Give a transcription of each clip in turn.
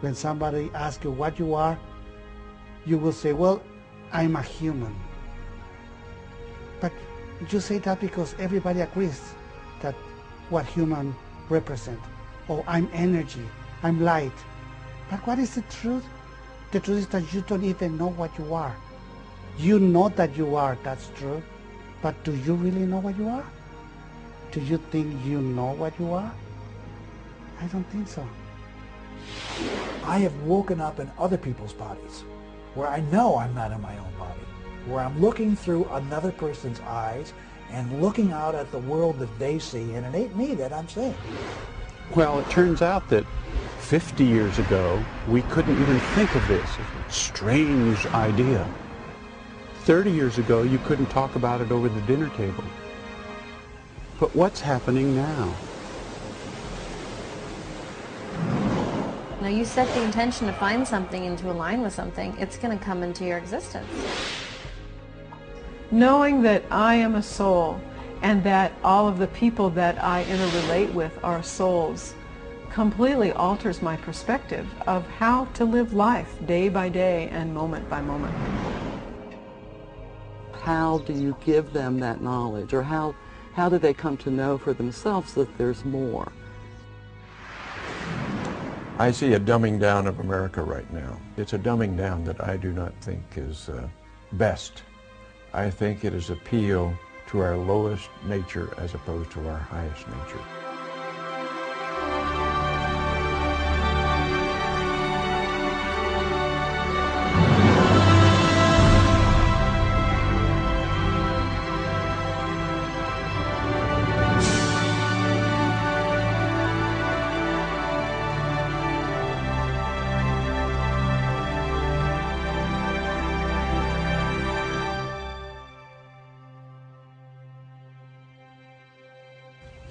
When somebody asks you what you are, you will say, well, I'm a human. But you say that because everybody agrees that what human represent. Oh, I'm energy, I'm light. But what is the truth? The truth is that you don't even know what you are. You know that you are, that's true. But do you really know what you are? Do you think you know what you are? I don't think so. I have woken up in other people's bodies where I know I'm not in my own body, where I'm looking through another person's eyes and looking out at the world that they see, and it ain't me that I'm seeing. Well, it turns out that 50 years ago, we couldn't even think of this. It's a strange idea. 30 years ago, you couldn't talk about it over the dinner table. But what's happening now? Now you set the intention to find something and to align with something, it's going to come into your existence. Knowing that I am a soul and that all of the people that I interrelate with are souls completely alters my perspective of how to live life day by day and moment by moment. How do you give them that knowledge, or how do they come to know for themselves that there's more? I see a dumbing down of America right now. It's a dumbing down that I do not think is best. I think it is appeal to our lowest nature as opposed to our highest nature.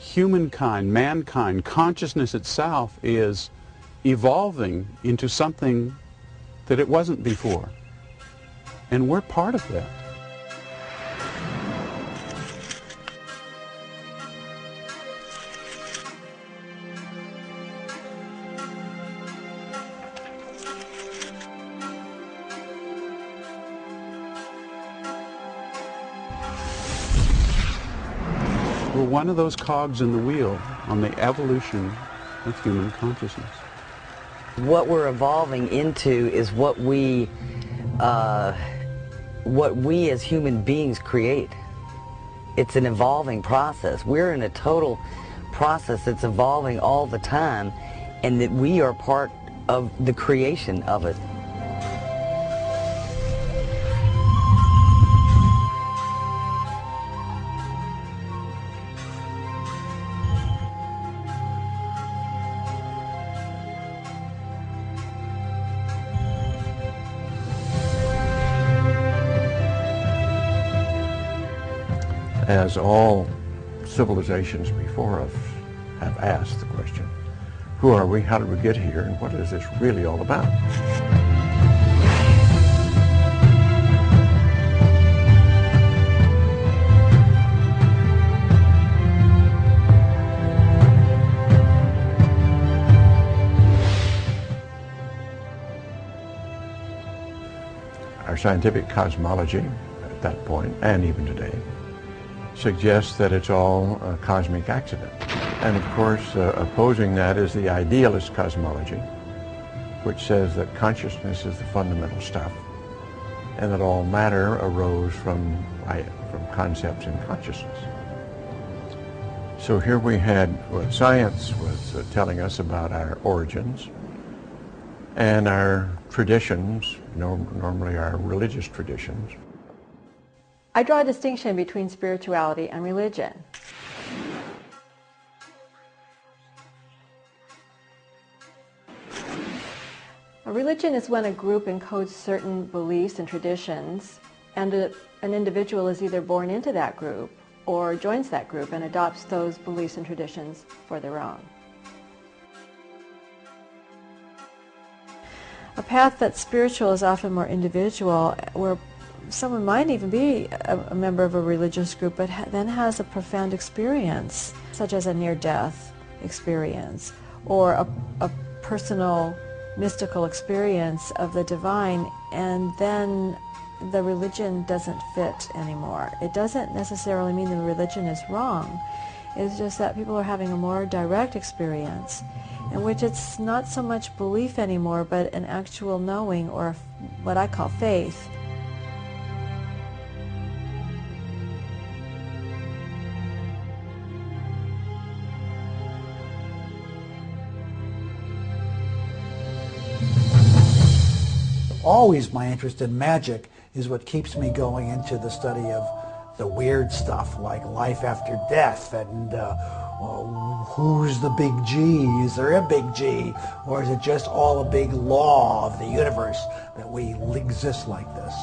Humankind, mankind, consciousness itself is evolving into something that it wasn't before. And we're part of that. We're one of those cogs in the wheel on the evolution of human consciousness. What we're evolving into is what we as human beings create. It's an evolving process. We're in a total process that's evolving all the time, and that we are part of the creation of it. As all civilizations before us have asked the question, who are we, how did we get here, and what is this really all about? Our scientific cosmology at that point, and even today, suggests that it's all a cosmic accident. And of course, opposing that is the idealist cosmology, which says that consciousness is the fundamental stuff, and that all matter arose from concepts in consciousness. So here we had what science was telling us about our origins, and our traditions, normally our religious traditions. I draw a distinction between spirituality and religion. A religion is when a group encodes certain beliefs and traditions, and an individual is either born into that group or joins that group and adopts those beliefs and traditions for their own. A path that's spiritual is often more individual, where someone might even be a member of a religious group, but then has a profound experience, such as a near-death experience, or a personal mystical experience of the divine, and then the religion doesn't fit anymore. It doesn't necessarily mean the religion is wrong. It's just that people are having a more direct experience in which it's not so much belief anymore, but an actual knowing, or what I call faith. Always my interest in magic is what keeps me going into the study of the weird stuff like life after death and who's the big G? Is there a big G? Or is it just all a big law of the universe that we exist like this?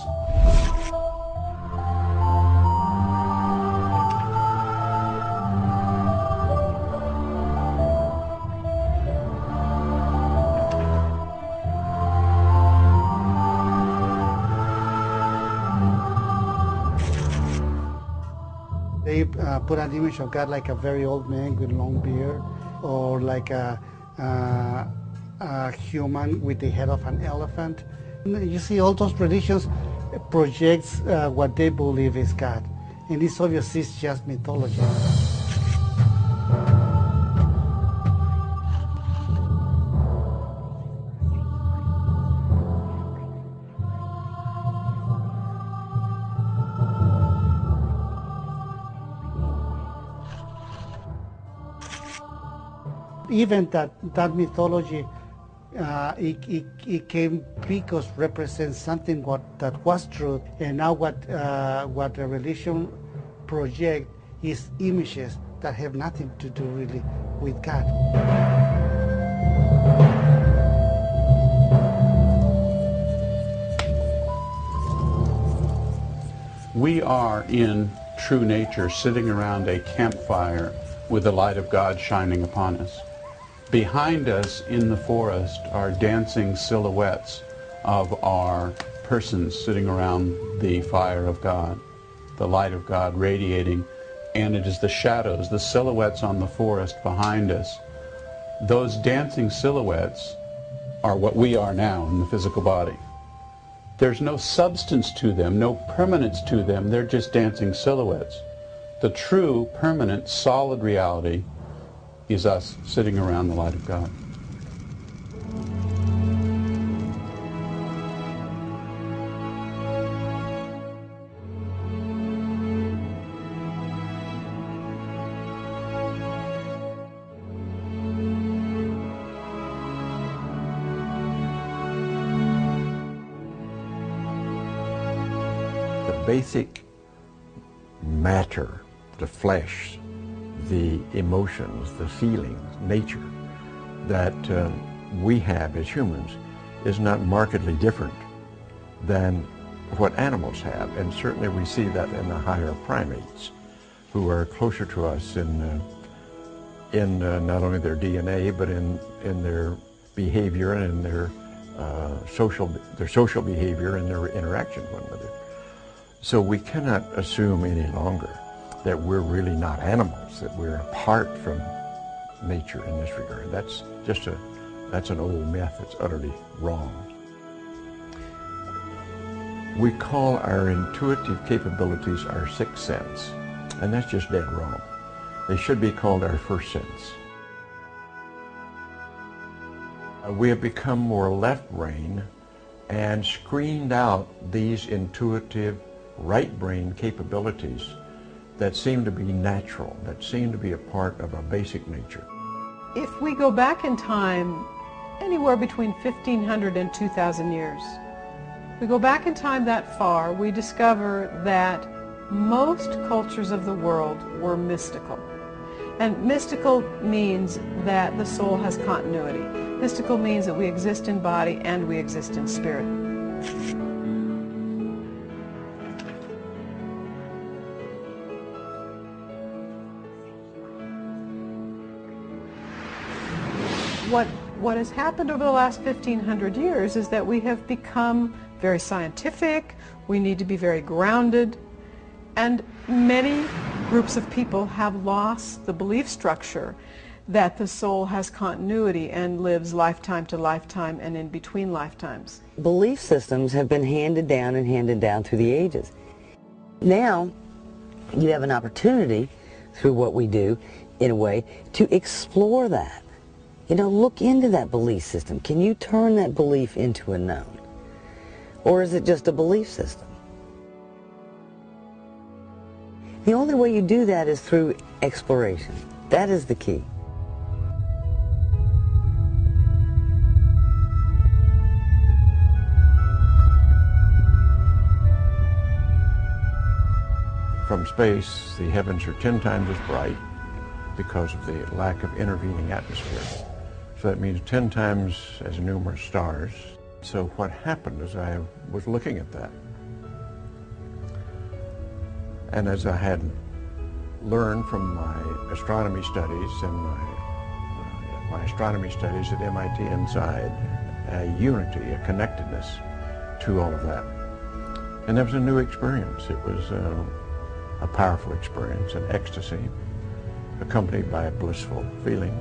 They put an image of God like a very old man with long beard, or like a human with the head of an elephant. You see, all those traditions projects what they believe is God, and it's obviously just mythology. Even that mythology, it came because represents something that was true, and now what the religion project is images that have nothing to do really with God. We are in true nature sitting around a campfire with the light of God shining upon us. Behind us in the forest are dancing silhouettes of our persons sitting around the fire of God, the light of God radiating, and it is the shadows, the silhouettes on the forest behind us. Those dancing silhouettes are what we are now in the physical body. There's no substance to them, no permanence to them, they're just dancing silhouettes. The true, permanent, solid reality is us sitting around the light of God. The basic matter, the flesh, the emotions, the feelings, nature that we have as humans is not markedly different than what animals have, and certainly we see that in the higher primates, who are closer to us in not only their DNA but in their behavior and in their social behavior and their interaction with one another. So we cannot assume any longer that we're really not animals, that we're apart from nature in this regard. That's an old myth that's utterly wrong. We call our intuitive capabilities our sixth sense, and that's just dead wrong. They should be called our first sense. We have become more left brain and screened out these intuitive right brain capabilities that seem to be natural, that seem to be a part of our basic nature. If we go back in time, anywhere between 1,500 and 2,000 years, if we go back in time that far, we discover that most cultures of the world were mystical. And mystical means that the soul has continuity. Mystical means that we exist in body and we exist in spirit. What has happened over the last 1,500 years is that we have become very scientific, we need to be very grounded, and many groups of people have lost the belief structure that the soul has continuity and lives lifetime to lifetime and in between lifetimes. Belief systems have been handed down and handed down through the ages. Now, you have an opportunity, through what we do, in a way, to explore that. You know, look into that belief system. Can you turn that belief into a known? Or is it just a belief system? The only way you do that is through exploration. That is the key. From space, the heavens are 10 times as bright because of the lack of intervening atmosphere. So that means 10 times as numerous stars. So what happened is I was looking at that. And as I had learned from my astronomy studies and my astronomy studies at MIT inside, a unity, a connectedness to all of that. And that was a new experience. It was a powerful experience, an ecstasy, accompanied by a blissful feeling.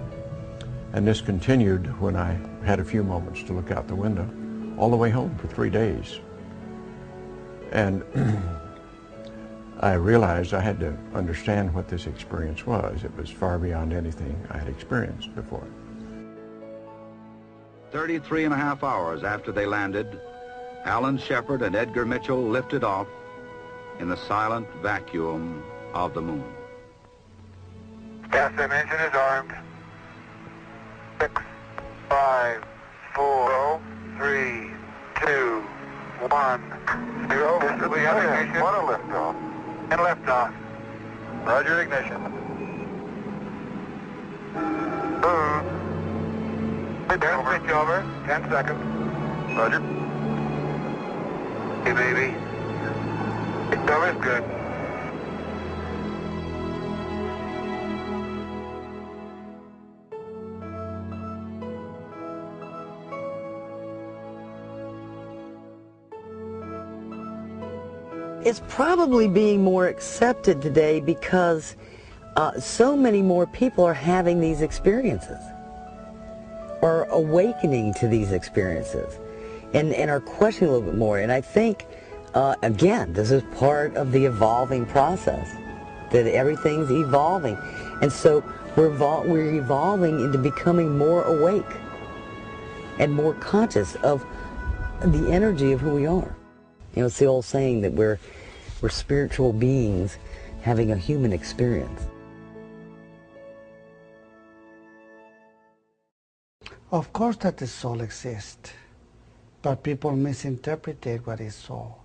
And this continued when I had a few moments to look out the window, all the way home for 3 days. And I realized I had to understand what this experience was. It was far beyond anything I had experienced before. 33.5 hours after they landed, Alan Shepard and Edgar Mitchell lifted off in the silent vacuum of the moon. SM engine is armed. 6, 5, 4, 3, 2, 1, 0. This will be ignition. What a liftoff. And liftoff. Roger, ignition. Switch over. 10 seconds. Roger. Hey, baby. It's good. It's probably being more accepted today because so many more people are having these experiences, or awakening to these experiences, and are questioning a little bit more. And I think, again, this is part of the evolving process, that everything's evolving. And so we're evolving into becoming more awake and more conscious of the energy of who we are. You know, it's the old saying that we're spiritual beings having a human experience. Of course that the soul exists, but people misinterpret what is soul.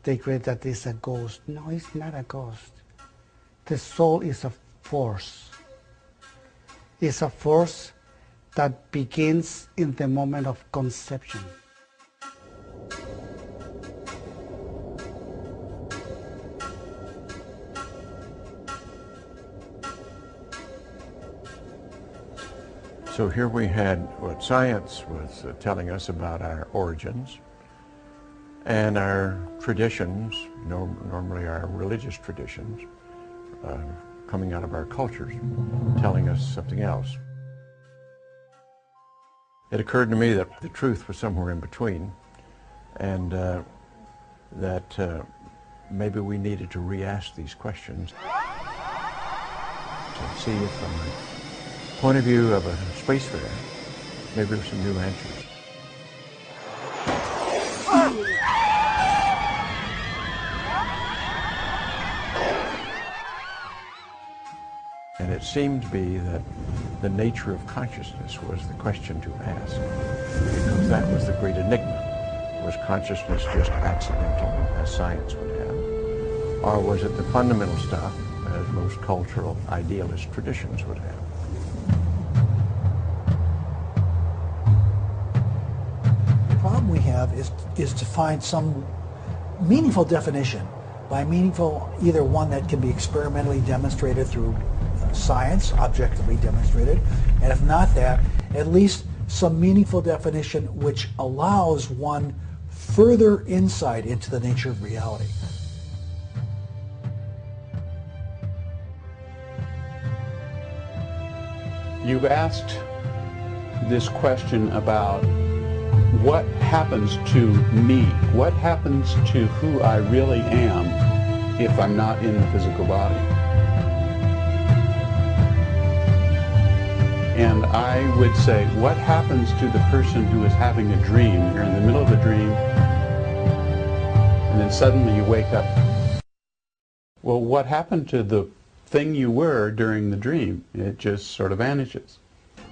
They create that it's a ghost. No, it's not a ghost. The soul is a force. It's a force that begins in the moment of conception. So here we had what science was telling us about our origins and our traditions, normally our religious traditions, coming out of our cultures, telling us something else. It occurred to me that the truth was somewhere in between, and that maybe we needed to re-ask these questions to see if from the point of view of a spacefarer, maybe there's some new answers. And it seemed to be that the nature of consciousness was the question to ask, because that was the great enigma. Was consciousness just accidental, as science would have, or was it the fundamental stuff, as most cultural idealist traditions would have? The problem we have is to find some meaningful definition. By meaningful, either one that can be experimentally demonstrated through science, objectively demonstrated, and if not that, at least some meaningful definition which allows one further insight into the nature of reality. You've asked this question about what happens to me, what happens to who I really am if I'm not in the physical body. And I would say, what happens to the person who is having a dream? You're in the middle of a dream, and then suddenly you wake up. Well, what happened to the thing you were during the dream? It just sort of vanishes.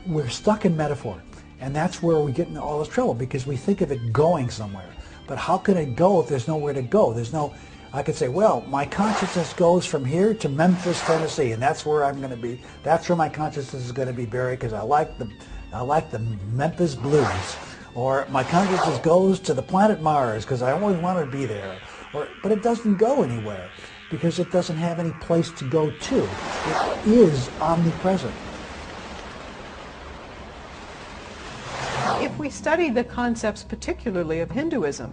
We're stuck in metaphor, and that's where we get into all this trouble, because we think of it going somewhere. But how can it go if there's nowhere to go? There's no, I could say, well, my consciousness goes from here to Memphis, Tennessee, and that's where I'm going to be. That's where my consciousness is going to be buried, because I like the Memphis blues. Or my consciousness goes to the planet Mars because I always want to be there. But it doesn't go anywhere because it doesn't have any place to go to. It is omnipresent. If we study the concepts particularly of Hinduism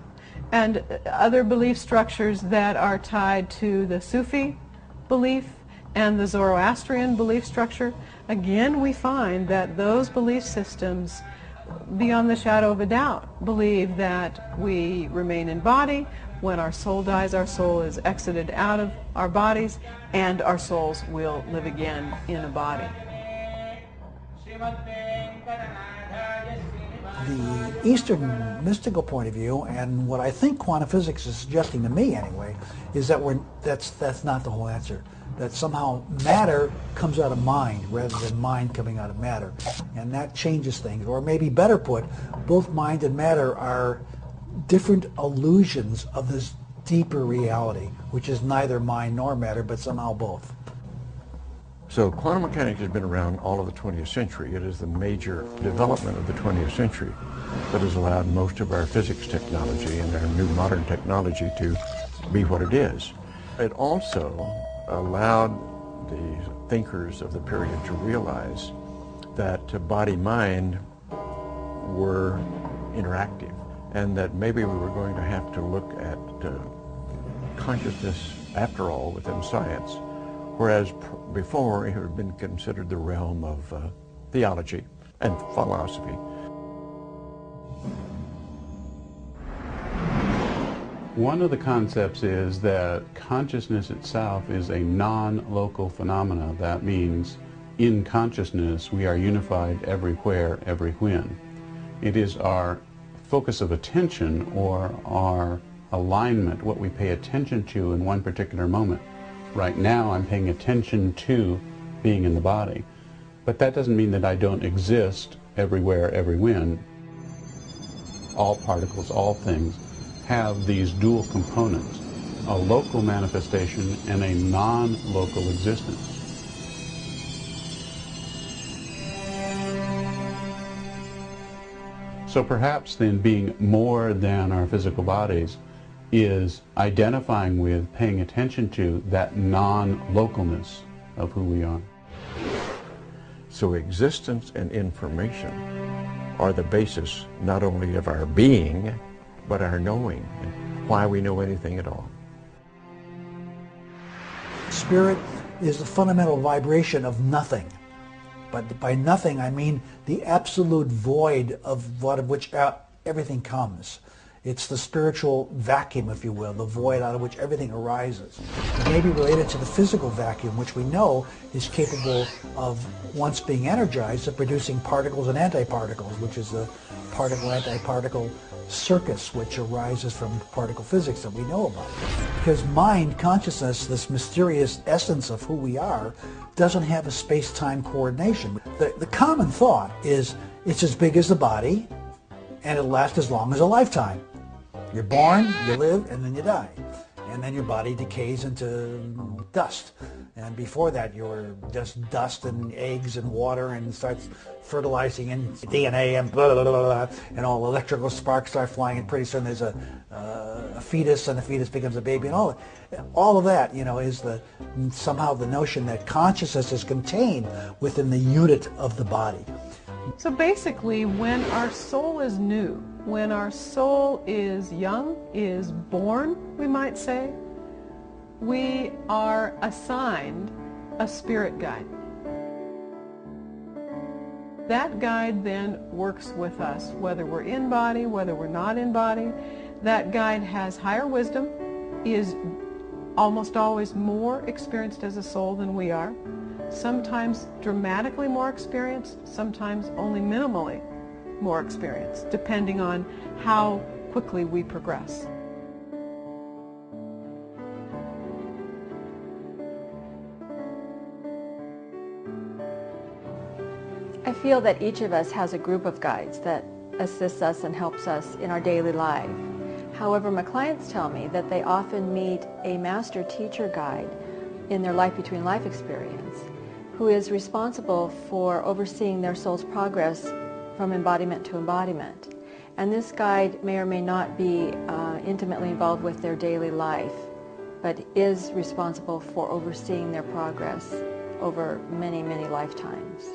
and other belief structures that are tied to the Sufi belief and the Zoroastrian belief structure, again we find that those belief systems, beyond the shadow of a doubt, believe that we remain in body. When our soul dies, our soul is exited out of our bodies, and our souls will live again in a body. The Eastern mystical point of view, and what I think quantum physics is suggesting to me anyway, is that that's not the whole answer. That somehow matter comes out of mind rather than mind coming out of matter. And that changes things. Or maybe better put, both mind and matter are different illusions of this deeper reality, which is neither mind nor matter, but somehow both. So quantum mechanics has been around all of the 20th century. It is the major development of the 20th century that has allowed most of our physics technology and our new modern technology to be what it is. It also allowed the thinkers of the period to realize that body-mind were interactive, and that maybe we were going to have to look at consciousness after all within science, whereas before it had been considered the realm of theology and philosophy. One of the concepts is that consciousness itself is a non-local phenomena. That means in consciousness we are unified everywhere, every when. It is our focus of attention or our alignment, what we pay attention to in one particular moment. Right now I'm paying attention to being in the body. But that doesn't mean that I don't exist everywhere, every when. All particles, all things have these dual components, a local manifestation and a non-local existence. So perhaps then being more than our physical bodies is identifying with, paying attention to that non-localness of who we are. So existence and information are the basis not only of our being, but our knowing, and why we know anything at all. Spirit is the fundamental vibration of nothing. But by nothing, I mean the absolute void of which everything comes. It's the spiritual vacuum, if you will, the void out of which everything arises. It may be related to the physical vacuum, which we know is capable of, once being energized, of producing particles and antiparticles, which is the particle-antiparticle circus, which arises from particle physics that we know about. Because mind, consciousness, this mysterious essence of who we are, doesn't have a space-time coordination. The common thought is it's as big as the body, and it'll last as long as a lifetime. You're born, you live, and then you die. And then your body decays into dust. And before that, you're just dust and eggs and water, and starts fertilizing in DNA and blah, blah, blah, blah, and all electrical sparks start flying, and pretty soon there's a fetus, and the fetus becomes a baby, and all of that, you know, is somehow the notion that consciousness is contained within the unit of the body. So basically, when our soul is new, when our soul is young, is born, we might say, we are assigned a spirit guide. That guide then works with us, whether we're in body, whether we're not in body. That guide has higher wisdom, is almost always more experienced as a soul than we are, sometimes dramatically more experienced, sometimes only minimally more experienced, depending on how quickly we progress. I feel that each of us has a group of guides that assists us and helps us in our daily life. However, my clients tell me that they often meet a master teacher guide in their life between life experience who is responsible for overseeing their soul's progress from embodiment to embodiment. And this guide may or may not be intimately involved with their daily life, but is responsible for overseeing their progress over many, many lifetimes.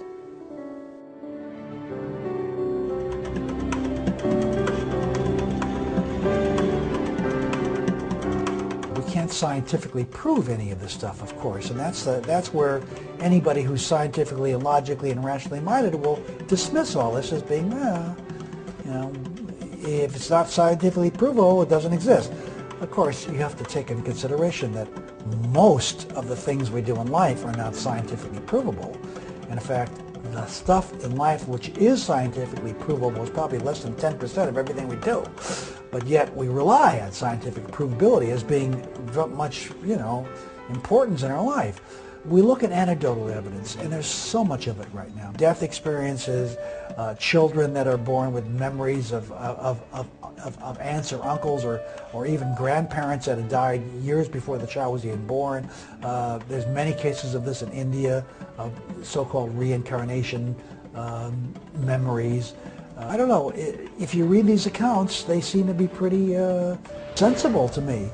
Can't scientifically prove any of this stuff, of course, and that's where anybody who's scientifically and logically and rationally minded will dismiss all this as being, you know, if it's not scientifically provable, it doesn't exist. Of course, you have to take into consideration that most of the things we do in life are not scientifically provable. And in fact, the stuff in life which is scientifically provable is probably less than 10% of everything we do. But yet we rely on scientific provability as being much, you know, importance in our life. We look at anecdotal evidence, and there's so much of it right now. Death experiences, children that are born with memories of aunts or uncles or even grandparents that had died years before the child was even born. There's many cases of this in India, of so-called reincarnation memories. I don't know, if you read these accounts, they seem to be pretty sensible to me.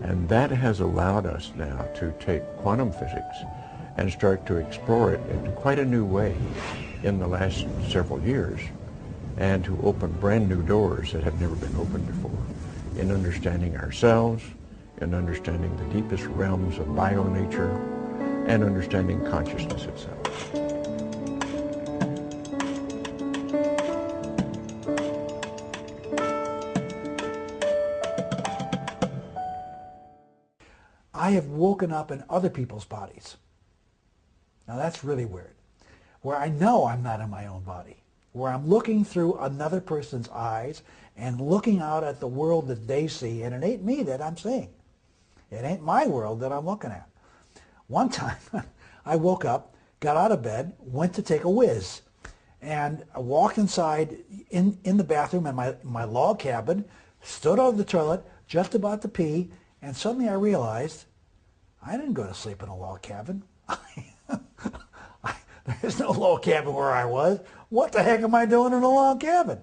And that has allowed us now to take quantum physics and start to explore it in quite a new way in the last several years, and to open brand new doors that have never been opened before in understanding ourselves, in understanding the deepest realms of bio-nature, and understanding consciousness itself. I have woken up in other people's bodies. Now that's really weird. Where I know I'm not in my own body. Where I'm looking through another person's eyes and looking out at the world that they see, and it ain't me that I'm seeing. It ain't my world that I'm looking at. One time, I woke up, got out of bed, went to take a whiz, and I walked inside in the bathroom in my log cabin, stood on the toilet, just about to pee, and suddenly I realized I didn't go to sleep in a log cabin. There's no log cabin where I was. What the heck am I doing in a log cabin?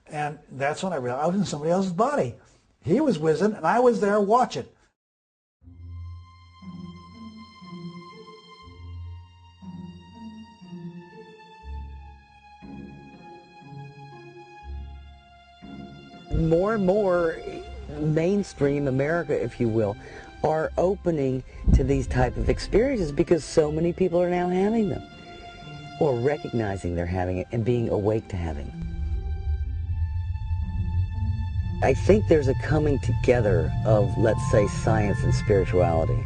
And that's when I realized I was in somebody else's body. He was whizzing, and I was there watching. More and more mainstream America, if you will, are opening to these type of experiences because so many people are now having them, or recognizing they're having it and being awake to having it. I think there's a coming together of, let's say, science and spirituality.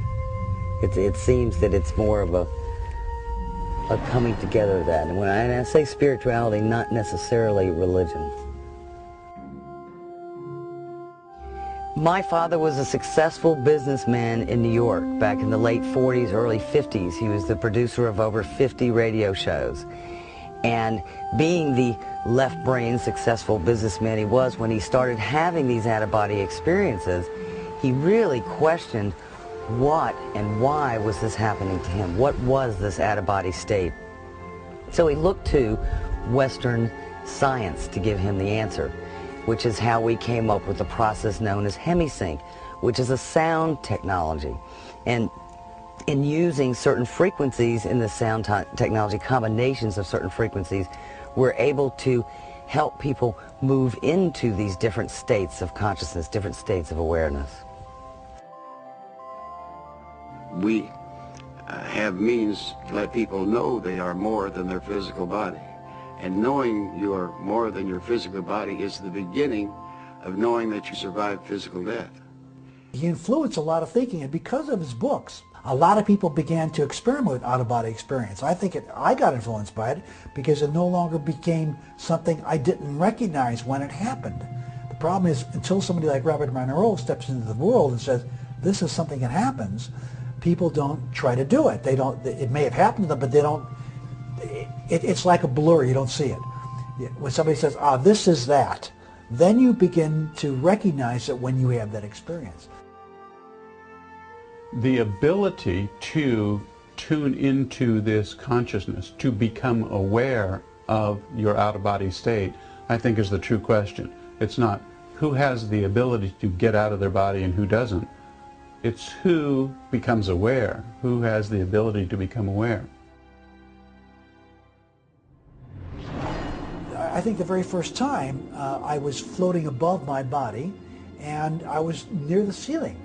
It seems that it's more of a coming together of that. And when I say spirituality, not necessarily religion. My father was a successful businessman in New York back in the late 40s, early 50s. He was the producer of over 50 radio shows. And being the left-brain successful businessman he was, when he started having these out-of-body experiences, he really questioned what and why was this happening to him? What was this out-of-body state? So he looked to Western science to give him the answer, which is how we came up with the process known as hemisync, which is a sound technology. And in using certain frequencies in the sound technology, combinations of certain frequencies, we're able to help people move into these different states of consciousness, different states of awareness. We have means to let people know they are more than their physical body. And knowing you are more than your physical body is the beginning of knowing that you survived physical death. He influenced a lot of thinking, and because of his books, a lot of people began to experiment with out-of-body experience. I think I got influenced by it because it no longer became something I didn't recognize when it happened. The problem is, until somebody like Robert Monroe steps into the world and says, this is something that happens, people don't try to do it. They don't. It may have happened to them, but they don't. It's like a blur. You don't see it. When somebody says, "Ah, this is that," then you begin to recognize it when you have that experience. The ability to tune into this consciousness, to become aware of your out-of-body state, I think is the true question. It's not who has the ability to get out of their body and who doesn't. It's who becomes aware, who has the ability to become aware. I think the very first time I was floating above my body, and I was near the ceiling,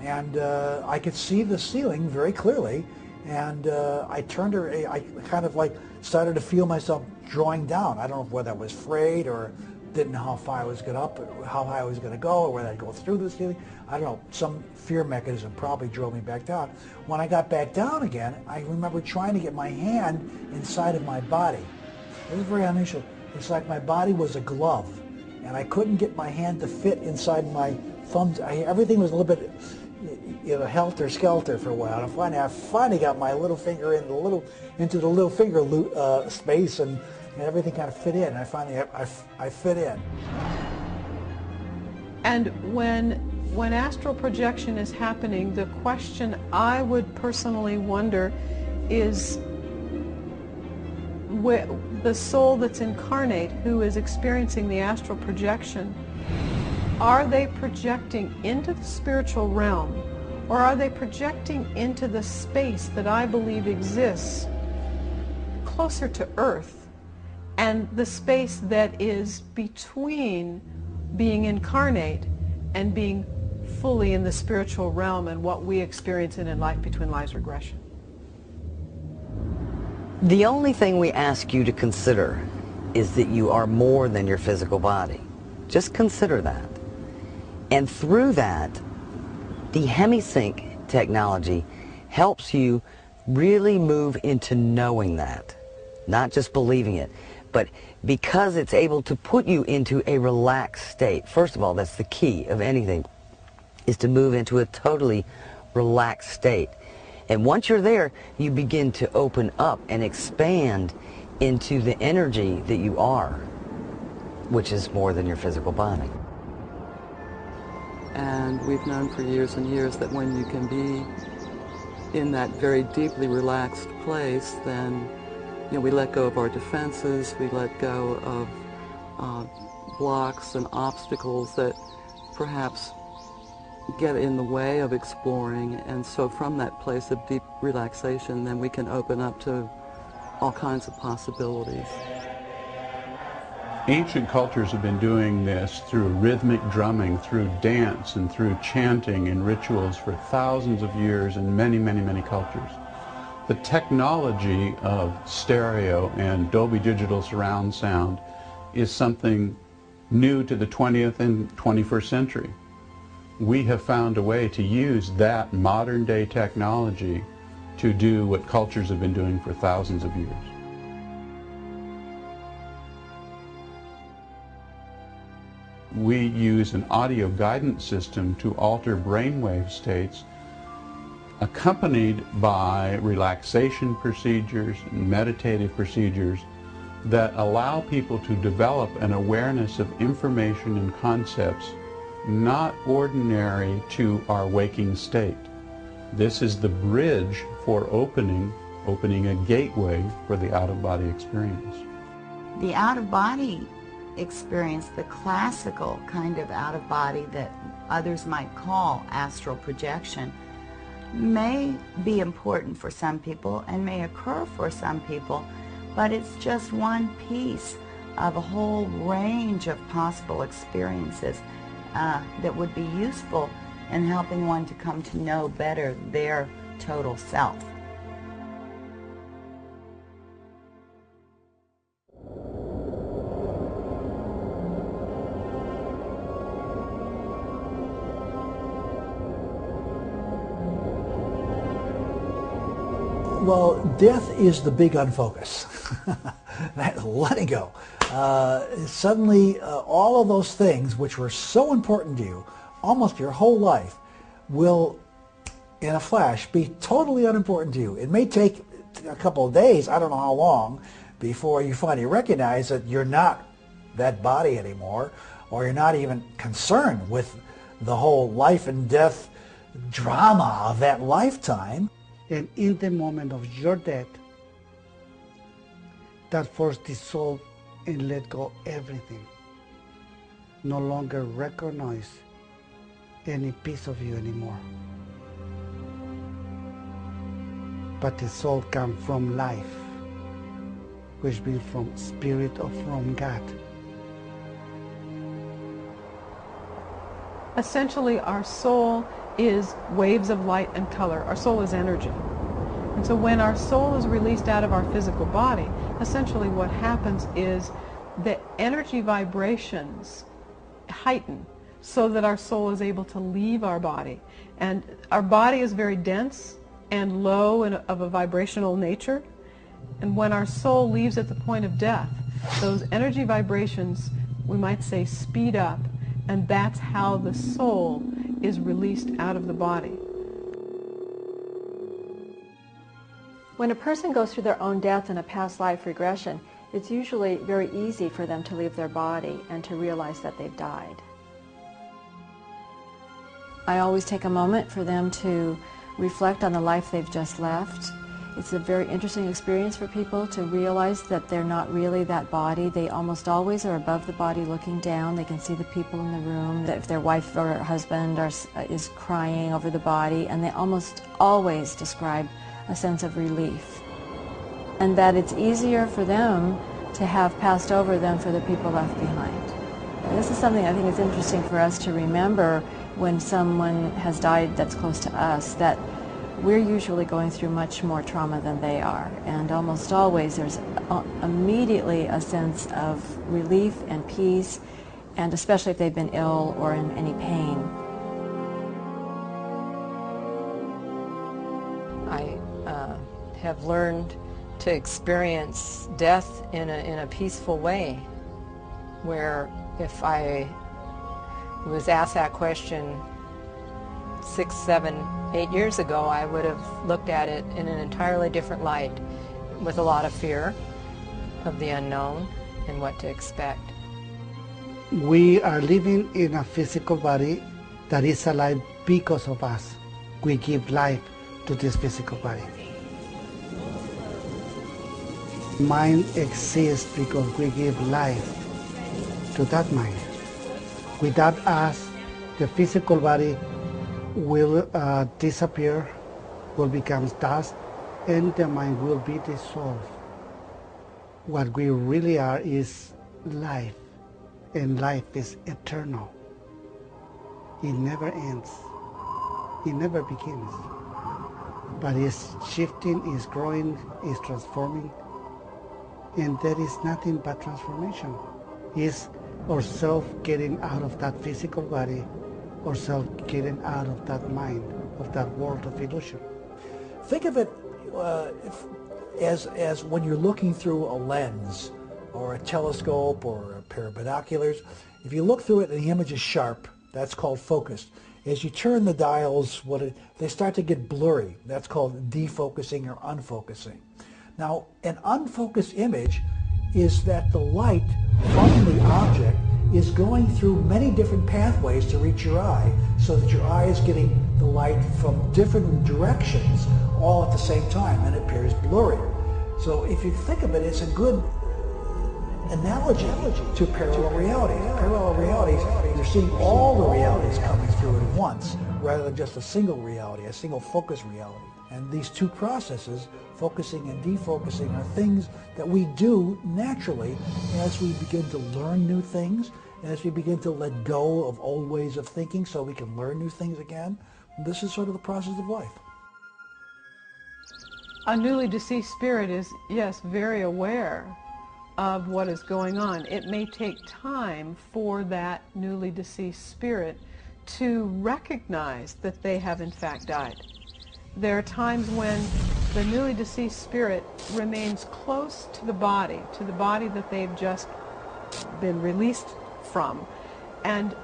and I could see the ceiling very clearly, and I kind of like started to feel myself drawing down. I don't know whether I was afraid or didn't know how far I was going up, how high I was going to go, or whether I'd go through the ceiling. I don't know. Some fear mechanism probably drove me back down. When I got back down again, I remember trying to get my hand inside of my body. It was very unusual. It's like my body was a glove, and I couldn't get my hand to fit inside my thumbs. Everything was a little bit, helter-skelter for a while. And I finally got my little finger into the little finger space, and everything kind of fit in. And I fit in. And when astral projection is happening, the question I would personally wonder is, the soul that's incarnate who is experiencing the astral projection, are they projecting into the spiritual realm, or are they projecting into the space that I believe exists closer to Earth, and the space that is between being incarnate and being fully in the spiritual realm and what we experience in life between lives regression? The only thing we ask you to consider is that you are more than your physical body. Just consider that. And through that, the hemisync technology helps you really move into knowing that, not just believing it, but because it's able to put you into a relaxed state. First of all, that's the key of anything, is to move into a totally relaxed state. And once you're there, you begin to open up and expand into the energy that you are, which is more than your physical body. And we've known for years and years that when you can be in that very deeply relaxed place, then we let go of our defenses, we let go of blocks and obstacles that perhaps get in the way of exploring, and so from that place of deep relaxation, then we can open up to all kinds of possibilities. Ancient cultures have been doing this through rhythmic drumming, through dance, and through chanting and rituals for thousands of years in many, many, many cultures. The technology of stereo and Dolby Digital surround sound is something new to the 20th and 21st century. We have found a way to use that modern day technology to do what cultures have been doing for thousands of years. We use an audio guidance system to alter brainwave states, accompanied by relaxation procedures, meditative procedures that allow people to develop an awareness of information and concepts not ordinary to our waking state. This is the bridge for opening a gateway for the out-of-body experience. The out-of-body experience, the classical kind of out-of-body that others might call astral projection, may be important for some people and may occur for some people, but it's just one piece of a whole range of possible experiences that would be useful in helping one to come to know better their total self. Well, death is the big unfocus. Letting go. Suddenly, all of those things which were so important to you, almost your whole life, will, in a flash, be totally unimportant to you. It may take a couple of days, I don't know how long, before you finally recognize that you're not that body anymore, or you're not even concerned with the whole life and death drama of that lifetime. And in the moment of your death, that force dissolve and let go everything. No longer recognize any piece of you anymore. But the soul comes from life, which means from spirit or from God. Essentially, our soul is waves of light and color. Our soul is energy. And so when our soul is released out of our physical body, essentially what happens is the energy vibrations heighten so that our soul is able to leave our body. And our body is very dense and low and of a vibrational nature. And when our soul leaves at the point of death, those energy vibrations, we might say, speed up. And that's how the soul is released out of the body. When a person goes through their own death in a past life regression, it's usually very easy for them to leave their body and to realize that they've died. I always take a moment for them to reflect on the life they've just left. It's a very interesting experience for people to realize that they're not really that body. They almost always are above the body looking down. They can see the people in the room, that if their wife or husband is crying over the body, and they almost always describe a sense of relief. And that it's easier for them to have passed over than for the people left behind. And this is something I think is interesting for us to remember when someone has died that's close to us, that we're usually going through much more trauma than they are, and almost always there's immediately a sense of relief and peace, and especially if they've been ill or in any pain. I have learned to experience death in a peaceful way, where if I was asked that question 6, 7, 8 years ago, I would have looked at it in an entirely different light, with a lot of fear of the unknown and what to expect. We are living in a physical body that is alive because of us. We give life to this physical body. Mind exists because we give life to that mind. Without us, the physical body will disappear, will become dust, and the mind will be dissolved. What we really are is life, and life is eternal. It never ends. It never begins. But it's shifting, it's growing, it's transforming, and there is nothing but transformation. It's ourselves getting out of that physical body, ourselves getting out of that mind, of that world of illusion. Think of it as when you're looking through a lens or a telescope or a pair of binoculars. If you look through it and the image is sharp, that's called focused. As you turn the dials, they start to get blurry. That's called defocusing or unfocusing. Now, an unfocused image is that the light from the object is going through many different pathways to reach your eye, so that your eye is getting the light from different directions all at the same time, and it appears blurry. So if you think of it, it's a good analogy to parallel realities. Parallel realities, you're seeing all the realities coming through at once, rather than just a single reality, a single focus reality. And these two processes, focusing and defocusing, are things that we do naturally as we begin to learn new things, as we begin to let go of old ways of thinking so we can learn new things again. This is sort of the process of life. A newly deceased spirit is, yes, very aware of what is going on. It may take time for that newly deceased spirit to recognize that they have in fact died. There are times when the newly deceased spirit remains close to the body that they've just been released from. And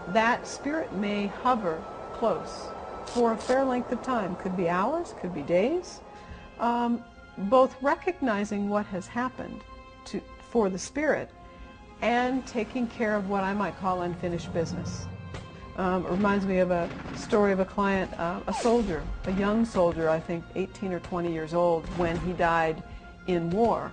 that spirit may hover close for a fair length of time. Could be hours, could be days, both recognizing what has happened for the spirit and taking care of what I might call unfinished business. It reminds me of a story of a client, a soldier, a young soldier, I think 18 or 20 years old, when he died in war.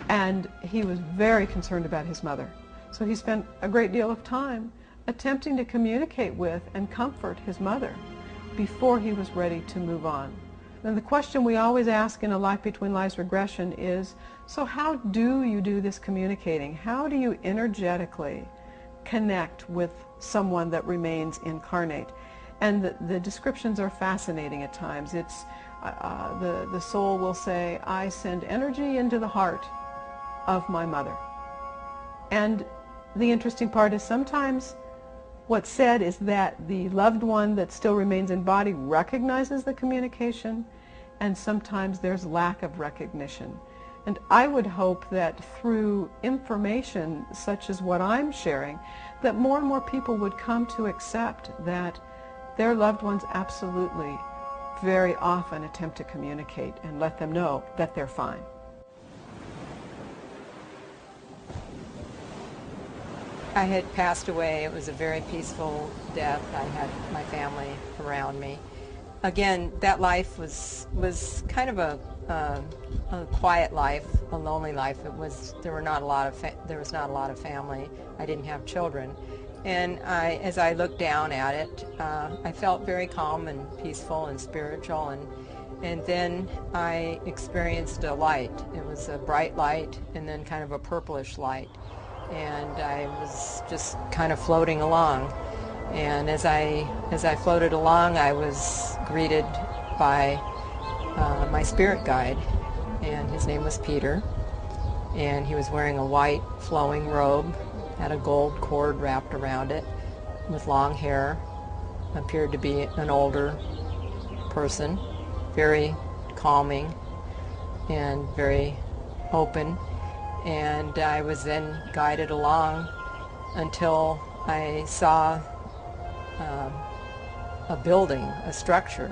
And he was very concerned about his mother. So he spent a great deal of time attempting to communicate with and comfort his mother before he was ready to move on. And the question we always ask in a Life Between Lives regression is, so how do you do this communicating? How do you energetically connect with someone that remains incarnate? And the descriptions are fascinating at times. It's the soul will say, I send energy into the heart of my mother. And the interesting part is sometimes what's said is that the loved one that still remains in body recognizes the communication, and sometimes there's lack of recognition. And I would hope that through information such as what I'm sharing, that more and more people would come to accept that their loved ones absolutely very often attempt to communicate and let them know that they're fine. I had passed away. It was a very peaceful death. I had my family around me. Again, that life was kind of a quiet life, a lonely life. There was not a lot of family. I didn't have children, and as I looked down at it, I felt very calm and peaceful and spiritual. And then I experienced a light. It was a bright light, and then kind of a purplish light. And I was just kind of floating along. And as I floated along, I was greeted by my spirit guide, and his name was Peter. And he was wearing a white flowing robe, had a gold cord wrapped around it, with long hair, appeared to be an older person, very calming and very open. And I was then guided along until I saw a building, a structure.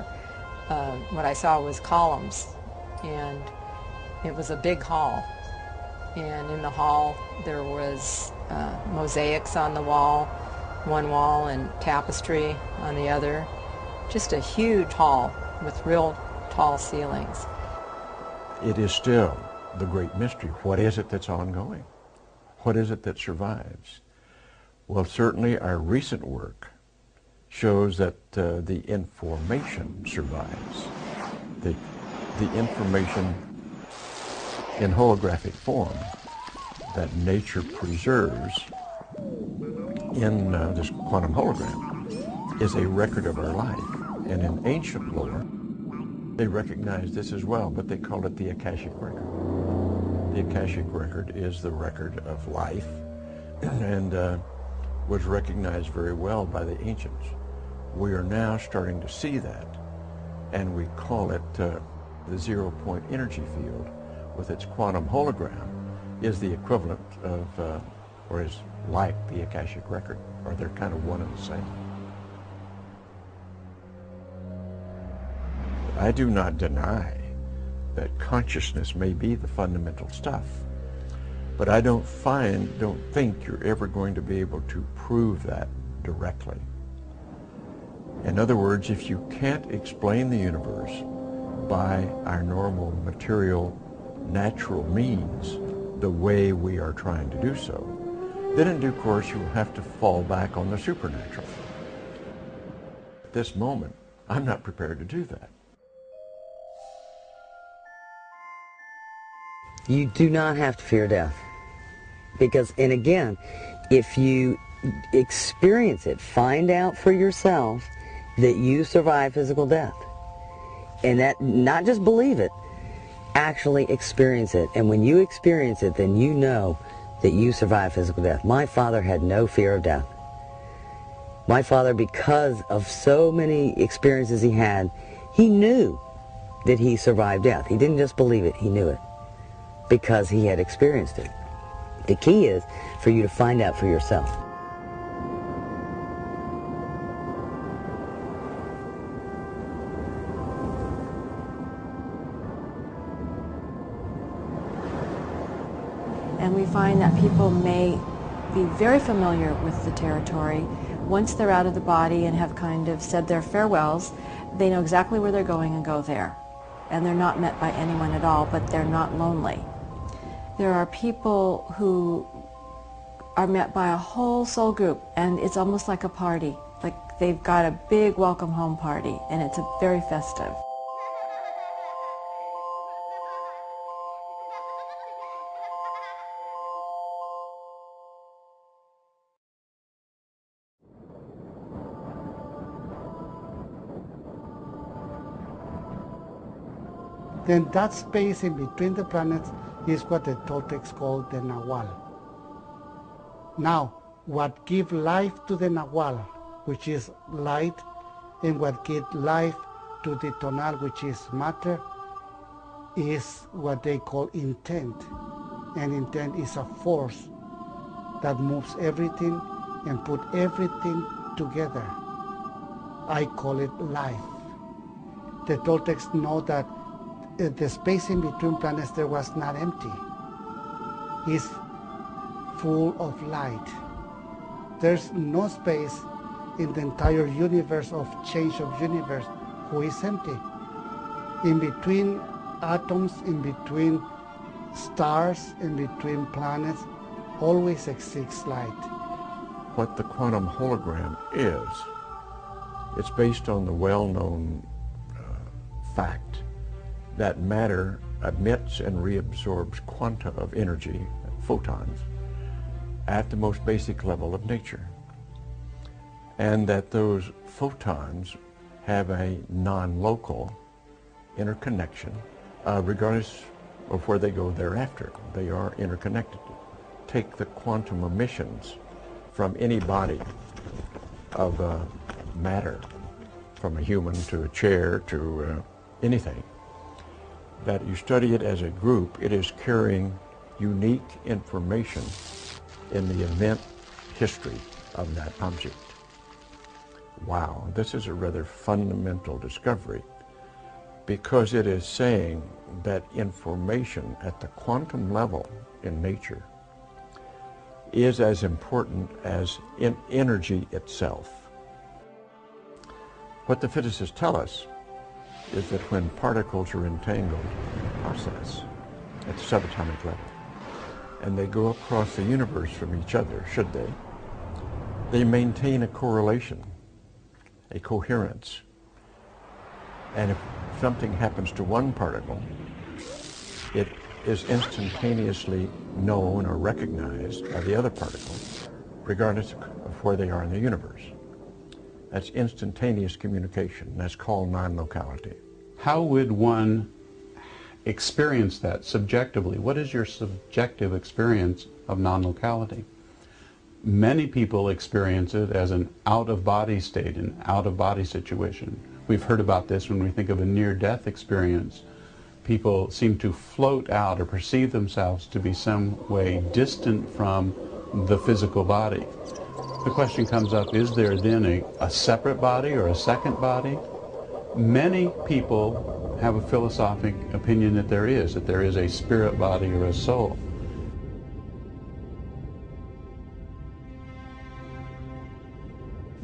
What I saw was columns, and it was a big hall. And in the hall there was mosaics on the wall, one wall, and tapestry on the other. Just a huge hall with real tall ceilings. It is still the great mystery. What is it that's ongoing? What is it that survives? Well, certainly our recent work shows that the information survives. The information in holographic form that nature preserves in this quantum hologram is a record of our life. And in ancient lore, they recognize this as well, but they call it the Akashic record. The Akashic record is the record of life, and was recognized very well by the ancients. We are now starting to see that, and we call it the zero-point energy field with its quantum hologram is the equivalent of, or is like the Akashic record, or they're kind of one and the same. I do not deny that consciousness may be the fundamental stuff, but I don't think you're ever going to be able to prove that directly. In other words, if you can't explain the universe by our normal material, natural means, the way we are trying to do so, then in due course you will have to fall back on the supernatural. At this moment, I'm not prepared to do that. You do not have to fear death. Because, and again, if you experience it, find out for yourself that you survive physical death. And that, not just believe it, actually experience it. And when you experience it, then you know that you survive physical death. My father had no fear of death. My father, because of so many experiences he had, he knew that he survived death. He didn't just believe it, he knew it, because he had experienced it. The key is for you to find out for yourself. And we find that people may be very familiar with the territory. Once they're out of the body and have kind of said their farewells, they know exactly where they're going and go there. And they're not met by anyone at all, but they're not lonely. There are people who are met by a whole soul group, and it's almost like a party. Like they've got a big welcome home party, and it's very festive. Then that space in between the planets is what the Toltecs call the Nahual. Now, what gives life to the Nahual, which is light, and what gives life to the Tonal, which is matter, is what they call intent. And intent is a force that moves everything and put everything together. I call it life. The Toltecs know that the space in between planets there was not empty. It's full of light. There's no space in the entire universe of change of universe who is empty. In between atoms, in between stars, in between planets, always exists light. What the quantum hologram is, it's based on the well-known fact that matter emits and reabsorbs quanta of energy, photons, at the most basic level of nature. And that those photons have a non-local interconnection, regardless of where they go thereafter. They are interconnected. Take the quantum emissions from any body of matter, from a human to a chair to anything, that you study it as a group, it is carrying unique information in the event history of that object. Wow, this is a rather fundamental discovery, because it is saying that information at the quantum level in nature is as important as in energy itself. What the physicists tell us is that when particles are entangled in a process at the subatomic level, and they go across the universe from each other, should they maintain a correlation, a coherence. And if something happens to one particle, it is instantaneously known or recognized by the other particle, regardless of where they are in the universe. That's instantaneous communication. That's called non-locality. How would one experience that subjectively? What is your subjective experience of non-locality? Many people experience it as an out-of-body state, an out-of-body situation. We've heard about this when we think of a near-death experience. People seem to float out or perceive themselves to be some way distant from the physical body. The question comes up, is there then a separate body or a second body? Many people have a philosophic opinion that there is a spirit body or a soul.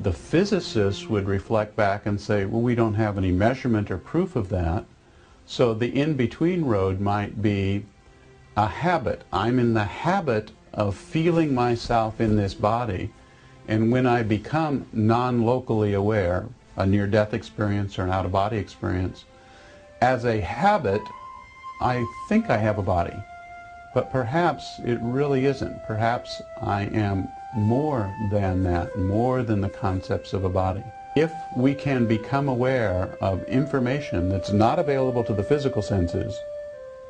The physicists would reflect back and say, well, we don't have any measurement or proof of that, so the in-between road might be a habit. I'm in the habit of feeling myself in this body, and when I become non-locally aware, a near-death experience or an out-of-body experience, as a habit, I think I have a body. But perhaps it really isn't. Perhaps I am more than that, more than the concepts of a body. If we can become aware of information that's not available to the physical senses,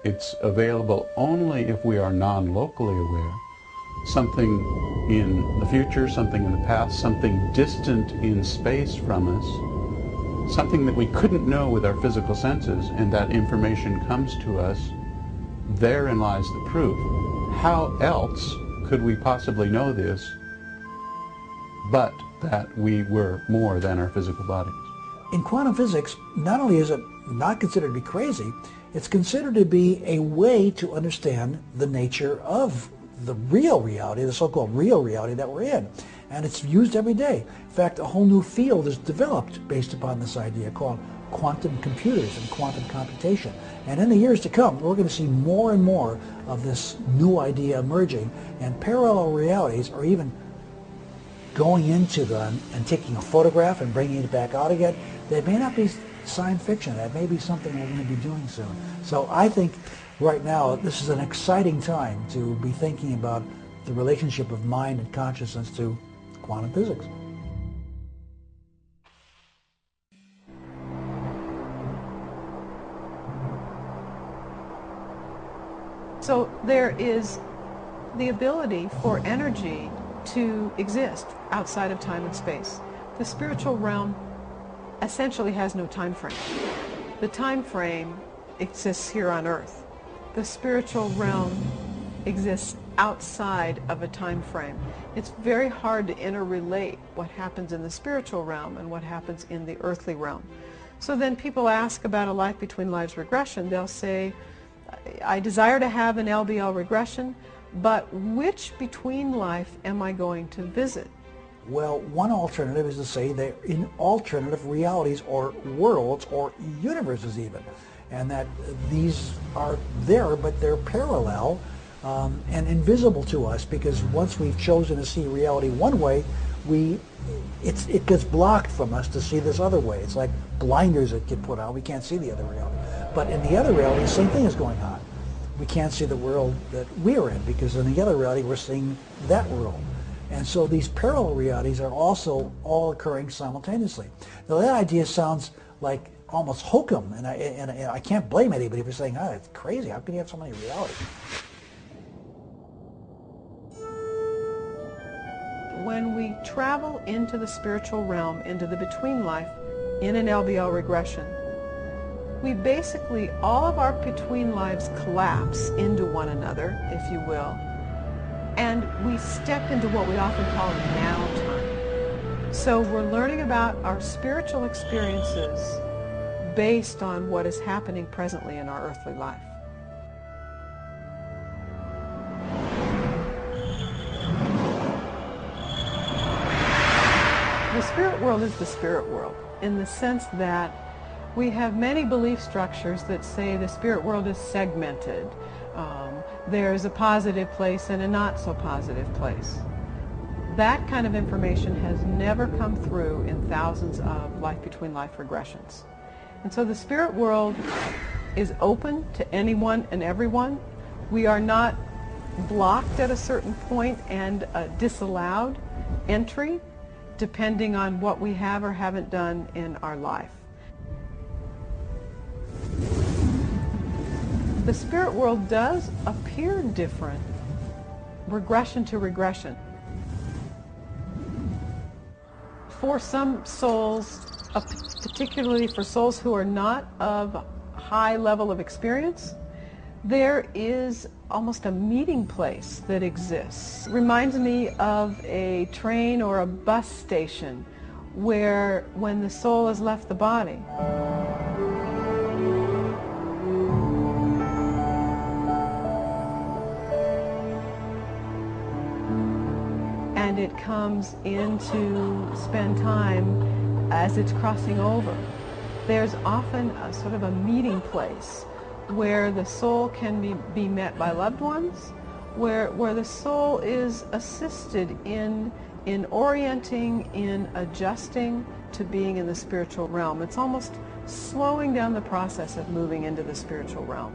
it's available only if we are non-locally aware. Something in the future, something in the past, something distant in space from us, something that we couldn't know with our physical senses, and that information comes to us, therein lies the proof. How else could we possibly know this but that we were more than our physical bodies? In quantum physics, not only is it not considered to be crazy, it's considered to be a way to understand the nature of the real reality, the so-called real reality that we're in. And it's used every day. In fact, a whole new field is developed based upon this idea called quantum computers and quantum computation. And in the years to come, we're going to see more and more of this new idea emerging, and parallel realities are even going into them and taking a photograph and bringing it back out again. That may not be science fiction. That may be something we're going to be doing soon. So I think right now this is an exciting time to be thinking about the relationship of mind and consciousness to quantum physics. So there is the ability for energy to exist outside of time and space. The spiritual realm essentially has no time frame. The time frame exists here on Earth. The spiritual realm exists outside of a time frame. It's very hard to interrelate what happens in the spiritual realm and what happens in the earthly realm. So then people ask about a life between lives regression. They'll say, I desire to have an LBL regression, but which between life am I going to visit? Well, one alternative is to say they're in alternative realities or worlds or universes even, and that these are there but they're parallel and invisible to us, because once we've chosen to see reality one way, it gets blocked from us to see this other way. It's like blinders that get put on. We can't see the other reality. But in the other reality, the same thing is going on. We can't see the world that we're in, because in the other reality we're seeing that world. And so these parallel realities are also all occurring simultaneously. Now that idea sounds like almost hokum, and I can't blame anybody for saying, oh, it's crazy. How can you have so many realities? When we travel into the spiritual realm, into the between life, in an LBL regression, we basically, all of our between lives collapse into one another, if you will, and we step into what we often call now time. So we're learning about our spiritual experiences based on what is happening presently in our earthly life. The spirit world is the spirit world in the sense that we have many belief structures that say the spirit world is segmented. There's a positive place and a not so positive place. That kind of information has never come through in thousands of life between life regressions. And so the spirit world is open to anyone and everyone. We are not blocked at a certain point and disallowed entry depending on what we have or haven't done in our life. The spirit world does appear different, regression to regression. For some souls, particularly for souls who are not of high level of experience, there is almost a meeting place that exists. It reminds me of a train or a bus station where when the soul has left the body, and it comes in to spend time as it's crossing over. There's often a sort of a meeting place where the soul can be met by loved ones, where the soul is assisted in orienting, in adjusting to being in the spiritual realm. It's almost slowing down the process of moving into the spiritual realm.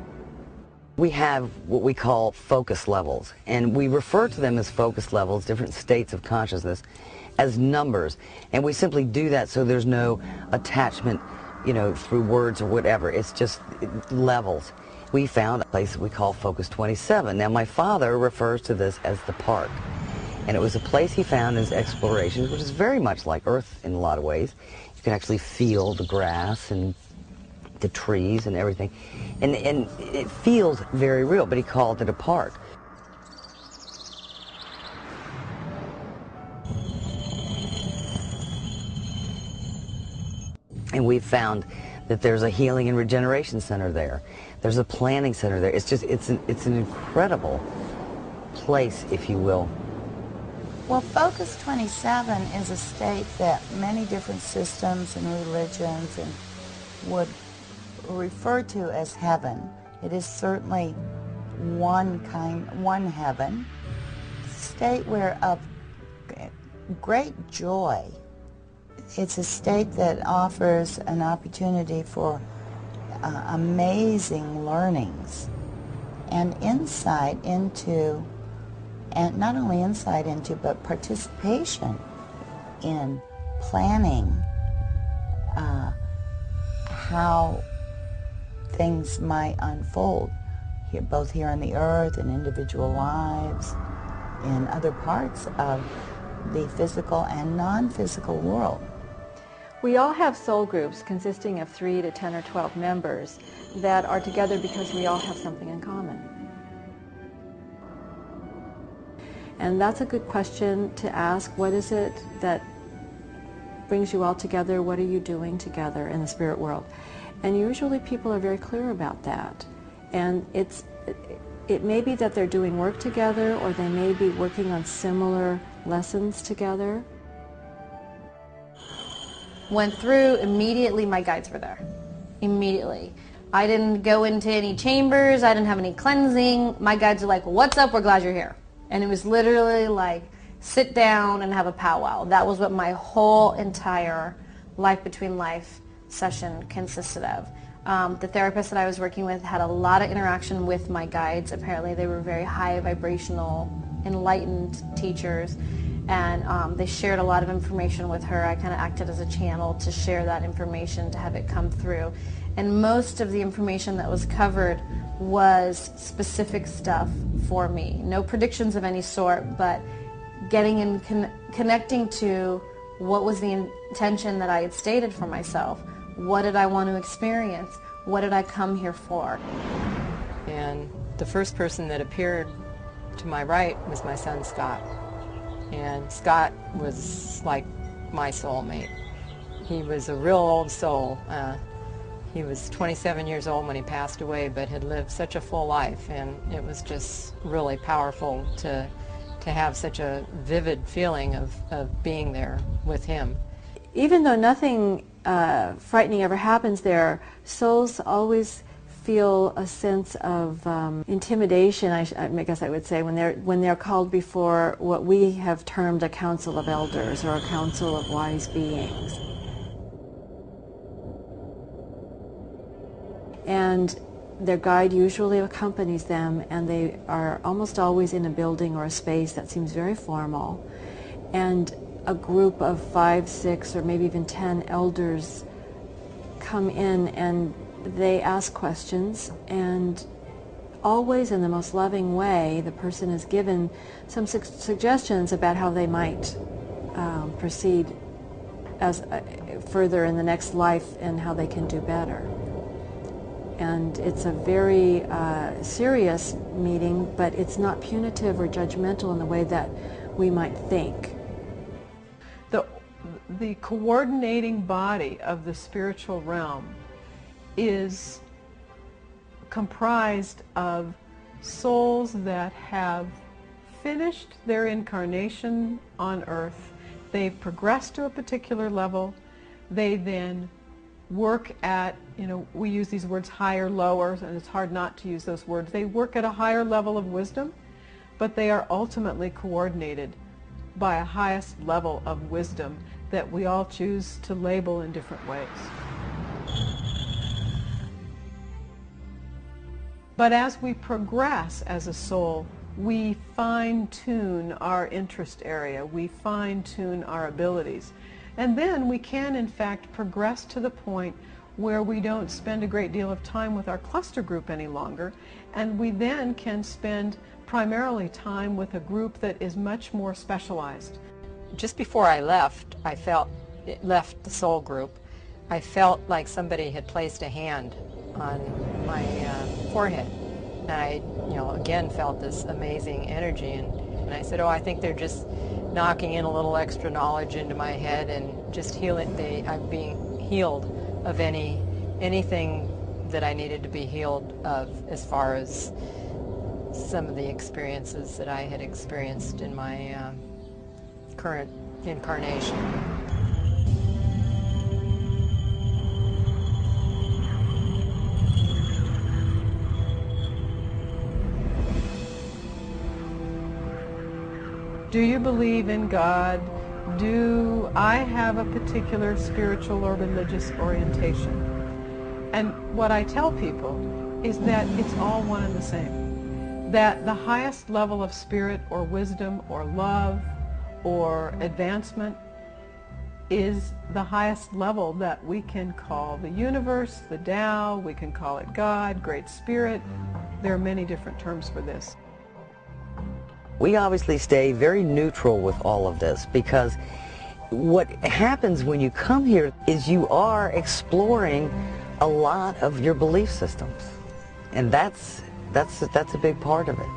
We have what we call focus levels, and we refer to them as focus levels, different states of consciousness, as numbers. And we simply do that so there's no attachment, you know, through words or whatever. It's just levels. We found a place that we call Focus 27. Now my father refers to this as the park. And it was a place he found in his explorations, which is very much like Earth in a lot of ways. You can actually feel the grass and the trees and everything. And it feels very real, but he called it a park. And we've found that there's a healing and regeneration center there. There's a planning center there. It's just, it's an incredible place, if you will. Well, Focus 27 is a state that many different systems and religions would refer to as heaven. It is certainly one heaven, state where of great joy. It's a state that offers an opportunity for amazing learnings and insight into, and not only insight into, but participation in planning how things might unfold, here, both here on the earth, in individual lives, in other parts of the physical and non-physical world. We all have soul groups consisting of 3 to 10 or 12 members that are together because we all have something in common. And that's a good question to ask. What is it that brings you all together? What are you doing together in the spirit world? And usually people are very clear about that. And it may be that they're doing work together, or they may be working on similar lessons together. Went through, immediately my guides were there. Immediately. I didn't go into any chambers, I didn't have any cleansing. My guides were like, what's up, we're glad you're here. And it was literally like, sit down and have a powwow. That was what my whole entire Life Between Life session consisted of. The therapist that I was working with had a lot of interaction with my guides. Apparently they were very high vibrational, enlightened teachers. And they shared a lot of information with her. I kind of acted as a channel to share that information, to have it come through. And most of the information that was covered was specific stuff for me. No predictions of any sort, but getting in, connecting to what was the intention that I had stated for myself. What did I want to experience? What did I come here for? And the first person that appeared to my right was my son, Scott. And Scott was like my soulmate. He was a real old soul. He was 27 years old when he passed away, but had lived such a full life, and it was just really powerful to have such a vivid feeling of being there with him. Even though nothing frightening ever happens there, souls always feel a sense of intimidation, I guess I would say, when they're called before what we have termed a council of elders or a council of wise beings. And their guide usually accompanies them, and they are almost always in a building or a space that seems very formal. And a group of 5, 6, or maybe even 10 elders come in, and they ask questions, and always in the most loving way the person is given some suggestions about how they might proceed as further in the next life and how they can do better. And it's a very serious meeting, but it's not punitive or judgmental in the way that we might think. The coordinating body of the spiritual realm is comprised of souls that have finished their incarnation on earth. They've progressed to a particular level. They then work at, we use these words higher, lower, and it's hard not to use those words. They work at a higher level of wisdom, but they are ultimately coordinated by a highest level of wisdom that we all choose to label in different ways. But as we progress as a soul, we fine-tune our interest area, we fine-tune our abilities. And then we can, in fact, progress to the point where we don't spend a great deal of time with our cluster group any longer, and we then can spend primarily time with a group that is much more specialized. Just before I left the soul group, I felt like somebody had placed a hand on my forehead. And I, again felt this amazing energy. And I said, oh, I think they're just knocking in a little extra knowledge into my head and just healing. I'm being healed of anything that I needed to be healed of, as far as some of the experiences that I had experienced in my current incarnation. Do you believe in God? Do I have a particular spiritual or religious orientation? And what I tell people is that it's all one and the same. That the highest level of spirit or wisdom or love or advancement is the highest level that we can call the universe, the Tao, we can call it God, Great Spirit. There are many different terms for this. We obviously stay very neutral with all of this, because what happens when you come here is you are exploring a lot of your belief systems. And that's a big part of it.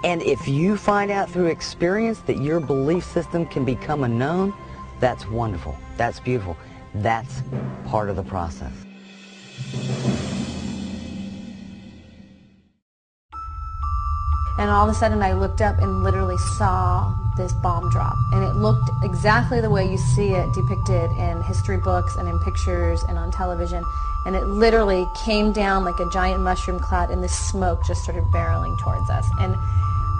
And if you find out through experience that your belief system can become a known, that's wonderful. That's beautiful. That's part of the process. And all of a sudden I looked up and literally saw this bomb drop. And it looked exactly the way you see it depicted in history books and in pictures and on television. And it literally came down like a giant mushroom cloud, and this smoke just started barreling towards us. And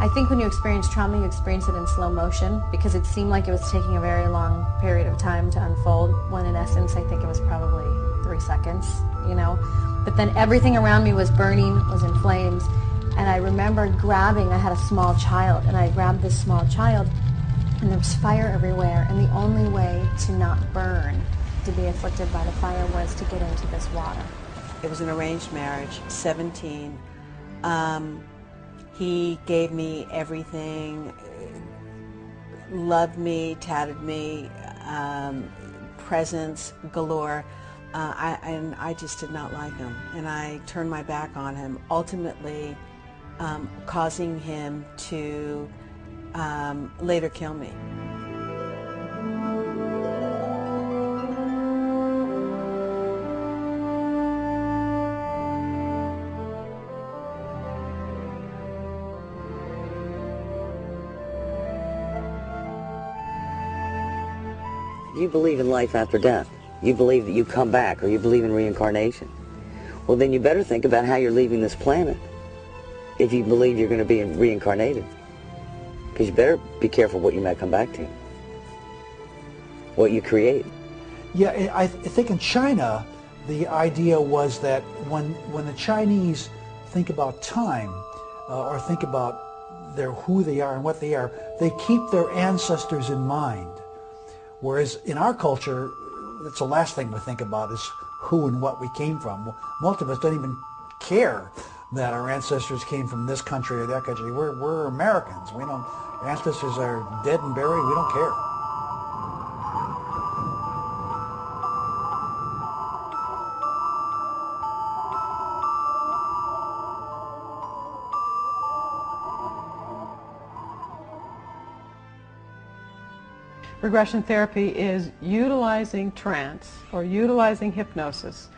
I think when you experience trauma, you experience it in slow motion, because it seemed like it was taking a very long period of time to unfold, when in essence I think it was probably 3 seconds, But then everything around me was burning, was in flames. And I remember I had a small child, and I grabbed this small child, and there was fire everywhere, and the only way to not burn, to be afflicted by the fire, was to get into this water. It was an arranged marriage, 17. He gave me everything, loved me, tatted me, presents galore. And I just did not like him, and I turned my back on him, ultimately causing him to later kill me. You believe in life after death. You believe that you come back, or you believe in reincarnation. Well, then you better think about how you're leaving this planet if you believe you're going to be reincarnated. Because you better be careful what you might come back to, what you create. Yeah, I think in China, the idea was that when the Chinese think about time, or think about who they are and what they are, they keep their ancestors in mind. Whereas in our culture, that's the last thing we think about, is who and what we came from. Most of us don't even care that our ancestors came from this country or that country. We're Americans. We don't. Our ancestors are dead and buried. We don't care. Regression therapy is utilizing trance or utilizing hypnosis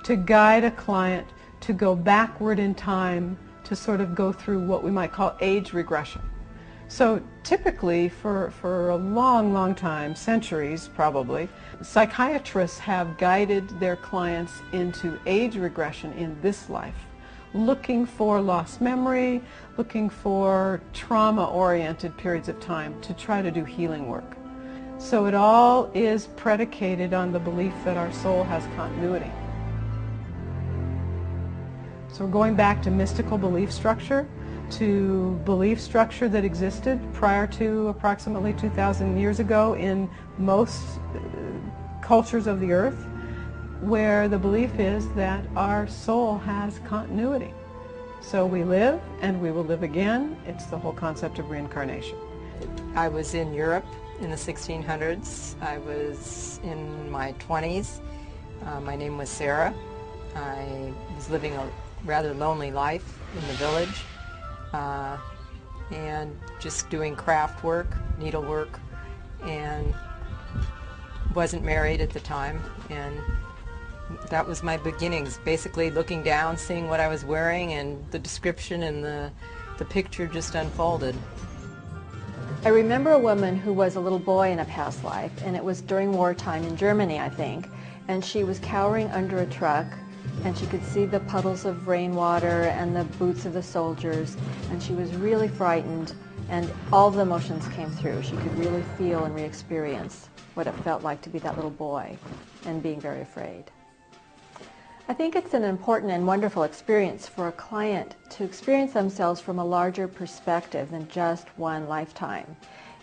to guide a client to go backward in time, to sort of go through what we might call age regression. So typically for a long, long time, centuries probably, psychiatrists have guided their clients into age regression in this life, looking for lost memory, looking for trauma-oriented periods of time to try to do healing work. So it all is predicated on the belief that our soul has continuity. So we're going back to mystical belief structure, to belief structure that existed prior to approximately 2,000 years ago in most cultures of the earth. where the belief is that our soul has continuity. So we live and we will live again. It's the whole concept of reincarnation. I was in Europe in the 1600s. I was in my 20s. My name was Sarah. I was living a rather lonely life in the village and just doing craft work, needlework, and wasn't married at the time. And that was my beginnings, basically looking down, seeing what I was wearing, and the description and the picture just unfolded. I remember a woman who was a little boy in a past life, and it was during wartime in Germany, I think, and she was cowering under a truck, and she could see the puddles of rainwater and the boots of the soldiers, and she was really frightened, and all the emotions came through. She could really feel and re-experience what it felt like to be that little boy and being very afraid. I think it's an important and wonderful experience for a client to experience themselves from a larger perspective than just one lifetime.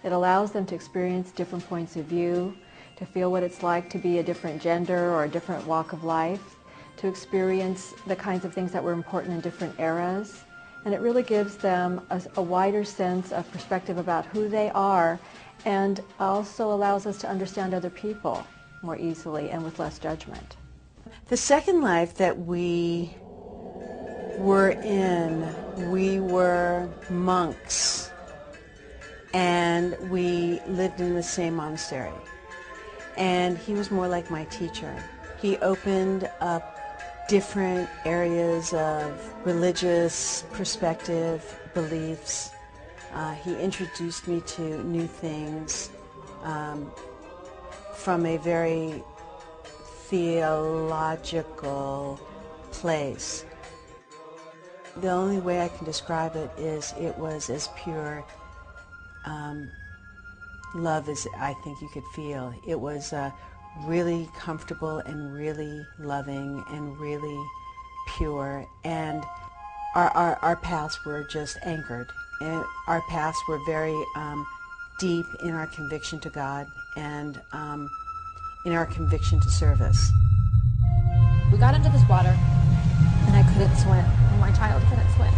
It allows them to experience different points of view, to feel what it's like to be a different gender or a different walk of life, to experience the kinds of things that were important in different eras. And it really gives them a wider sense of perspective about who they are, and also allows us to understand other people more easily and with less judgment. The second life that we were in, we were monks, and we lived in the same monastery. And he was more like my teacher. He opened up different areas of religious perspective, beliefs. He introduced me to new things from a very theological place. The only way I can describe it is it was as pure love as I think you could feel. It was really comfortable and really loving and really pure, and our paths were just anchored. And our paths were very deep in our conviction to God and in our conviction to service. We got into this water, and I couldn't swim, and my child couldn't swim.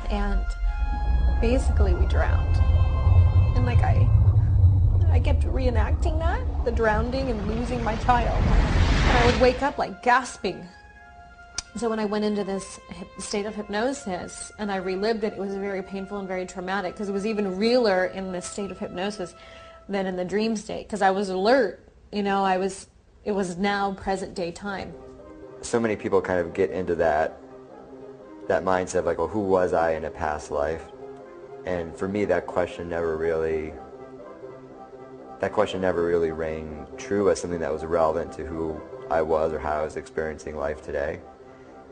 And basically we drowned. And like I kept reenacting that, the drowning and losing my child. And I would wake up like gasping. So when I went into this state of hypnosis and I relived it, it was very painful and very traumatic, because it was even realer in this state of hypnosis than in the dream state, because I was alert. You know, it was now present day time. So many people kind of get into that mindset of like, well, who was I in a past life? And for me, that question never really rang true as something that was relevant to who I was or how I was experiencing life today.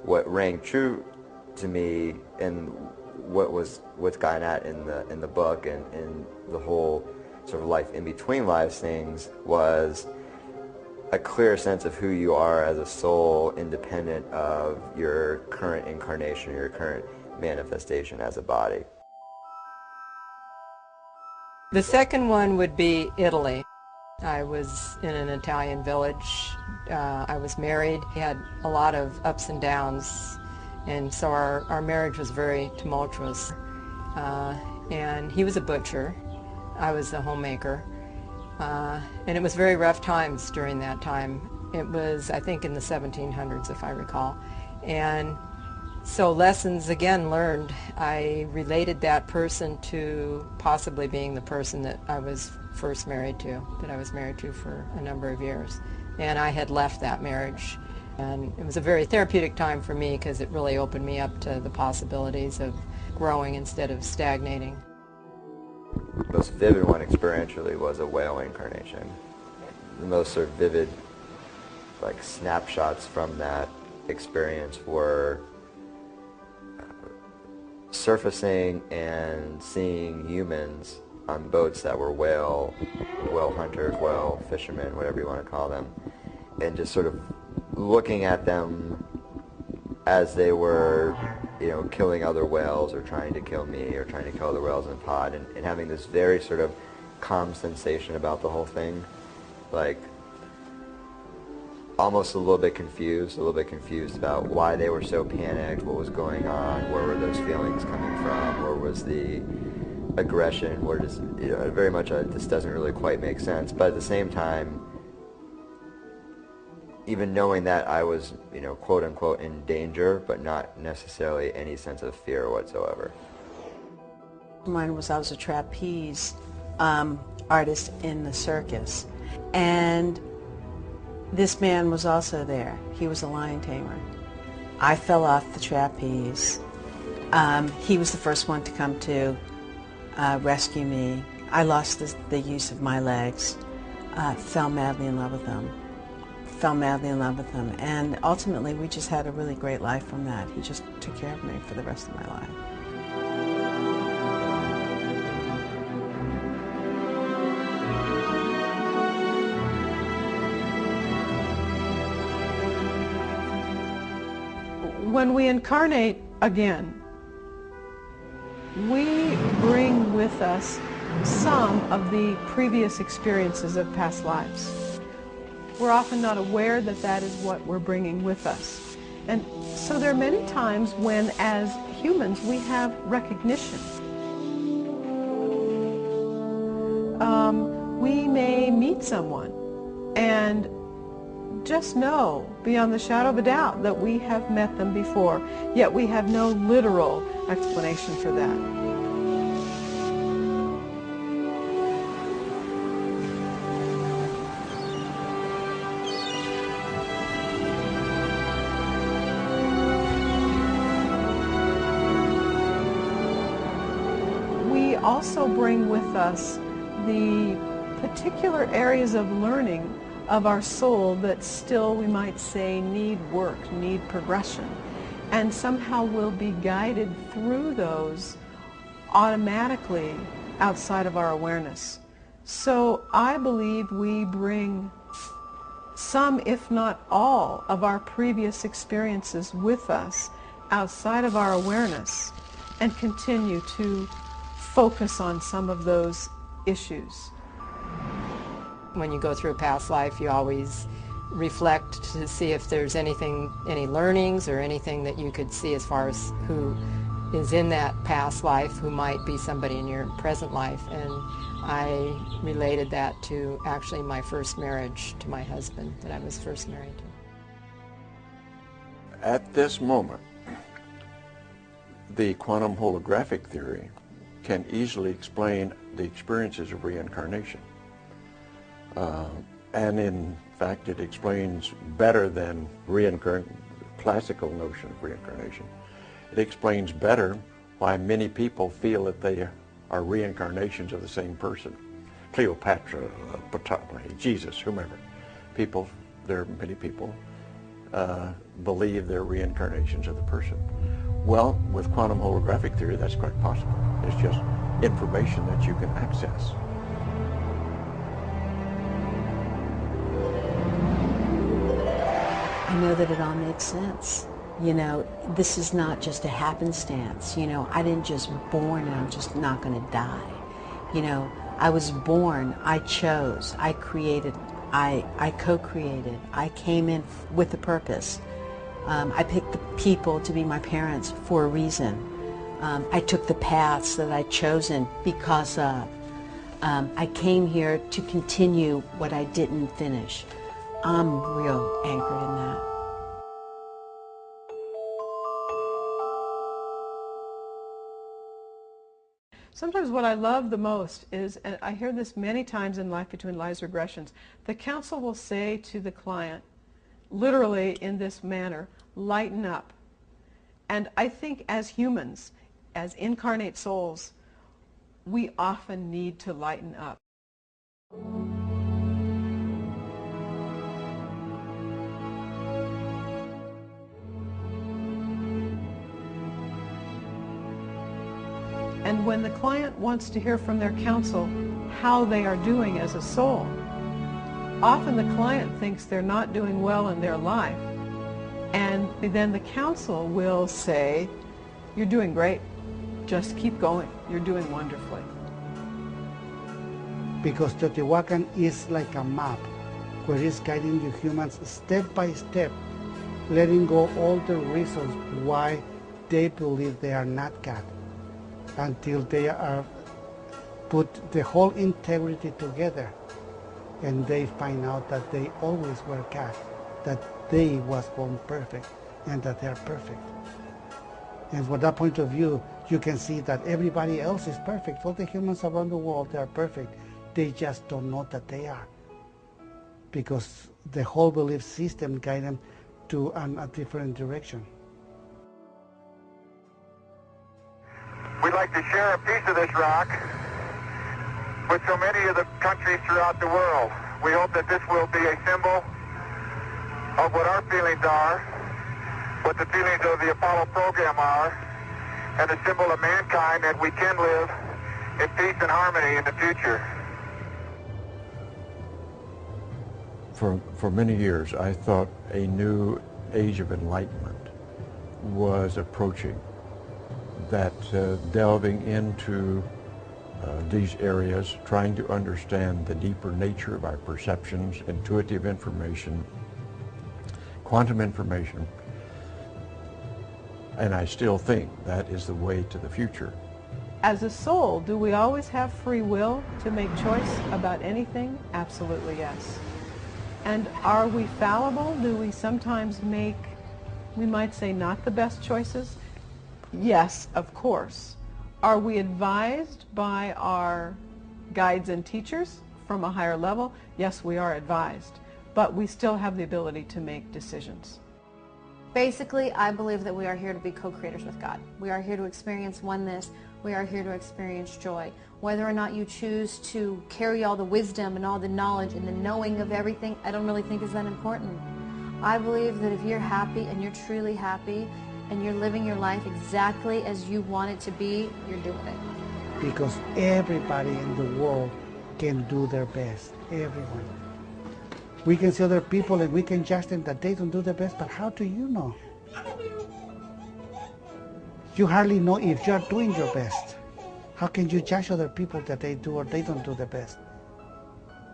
What rang true to me and what's gotten at in the book and in the whole sort of life in between lives things was a clear sense of who you are as a soul, independent of your current incarnation, your current manifestation as a body. The second one would be Italy. I was in an Italian village. I was married. We had a lot of ups and downs, and so our marriage was very tumultuous. And he was a butcher. I was a homemaker. And it was very rough times during that time. It was, I think, in the 1700s, if I recall. And so lessons, again, learned. I related that person to possibly being the person that I was first married to, that I was married to for a number of years. And I had left that marriage. And it was a very therapeutic time for me, because it really opened me up to the possibilities of growing instead of stagnating. The most vivid one experientially was a whale incarnation. The most sort of vivid snapshots from that experience were surfacing and seeing humans on boats that were whale hunters, whale fishermen, whatever you want to call them, and just sort of looking at them as they were, killing other whales or trying to kill me or trying to kill other whales in the pod, and having this very sort of calm sensation about the whole thing. Like, almost a little bit confused about why they were so panicked, what was going on, where were those feelings coming from, where was the aggression, where does, very much this doesn't really quite make sense. But at the same time, even knowing that I was, quote unquote, in danger, but not necessarily any sense of fear whatsoever. Mine was I was a trapeze artist in the circus, and this man was also there. He was a lion tamer. I fell off the trapeze. He was the first one to come to rescue me. I lost the use of my legs, fell madly in love with him. And ultimately we just had a really great life from that. He just took care of me for the rest of my life. When we incarnate again, we bring with us some of the previous experiences of past lives. We're often not aware that that is what we're bringing with us. And so there are many times when, as humans, we have recognition. We may meet someone and just know, beyond the shadow of a doubt, that we have met them before, yet we have no literal explanation for that. We also bring with us the particular areas of learning of our soul that still, we might say, need work, need progression, and somehow will be guided through those automatically outside of our awareness. So I believe we bring some, if not all, of our previous experiences with us outside of our awareness and continue to focus on some of those issues. When you go through a past life, you always reflect to see if there's anything, any learnings or anything that you could see as far as who is in that past life who might be somebody in your present life. And I related that to actually my first marriage to my husband that I was first married to. At this moment, the quantum holographic theory can easily explain the experiences of reincarnation. And in fact, it explains better than classical notion of reincarnation. It explains better why many people feel that they are reincarnations of the same person. Cleopatra, Ptolemy, Jesus, whomever. There are many people believe they're reincarnations of the person. Well, with quantum holographic theory, that's quite possible. It's just information that you can access. I know that it all makes sense. This is not just a happenstance. I didn't just born and I'm just not going to die. I was born, I chose, I created, I co-created, I came in with a purpose. I picked the people to be my parents for a reason. I took the paths that I'd chosen because of. I came here to continue what I didn't finish. I'm real anchored in that. Sometimes what I love the most is, and I hear this many times in Life Between Lives regressions, the counsel will say to the client, literally in this manner, lighten up. And I think as humans, as incarnate souls, we often need to lighten up. And when the client wants to hear from their counsel how they are doing as a soul, often the client thinks they're not doing well in their life. And then the counsel will say, you're doing great. Just keep going. You're doing wonderfully. Because Teotihuacan is like a map where it's guiding you humans step by step, letting go all the reasons why they believe they are not God, until they are put the whole integrity together, and they find out that they always were God, that they was born perfect, and that they are perfect. And from that point of view, you can see that everybody else is perfect. All the humans around the world, they are perfect. They just don't know that they are, because the whole belief system guides them to a different direction. We'd like to share a piece of this rock with so many of the countries throughout the world. We hope that this will be a symbol of what our feelings are, what the feelings of the Apollo program are, and a symbol of mankind that we can live in peace and harmony in the future. For many years, I thought a new age of enlightenment was approaching, that delving into these areas, trying to understand the deeper nature of our perceptions, intuitive information, quantum information, and I still think that is the way to the future. As a soul, do we always have free will to make choice about anything? Absolutely yes. And are we fallible? Do we sometimes make, we might say, not the best choices? Yes, of course. Are we advised by our guides and teachers from a higher level? Yes, we are advised. But we still have the ability to make decisions. Basically, I believe that we are here to be co-creators with God. We are here to experience oneness. We are here to experience joy. Whether or not you choose to carry all the wisdom and all the knowledge and the knowing of everything, I don't really think is that important. I believe that if you're happy and you're truly happy and you're living your life exactly as you want it to be, you're doing it. Because everybody in the world can do their best, everyone. We can see other people and we can judge them that they don't do their best, but how do you know? You hardly know if you're doing your best. How can you judge other people that they do or they don't do their best?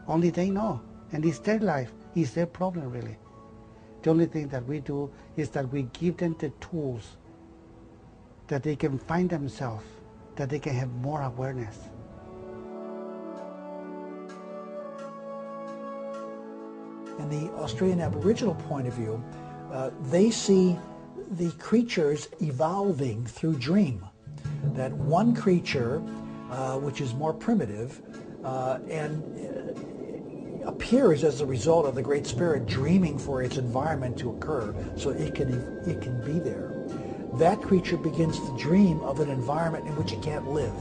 Only they know, and it's their life, it's their problem really. The only thing that we do is that we give them the tools that they can find themselves, that they can have more awareness. In the Australian Aboriginal point of view, they see the creatures evolving through dream. That one creature, which is more primitive, and appears as a result of the Great Spirit dreaming for its environment to occur so it can be there. That creature begins to dream of an environment in which it can't live.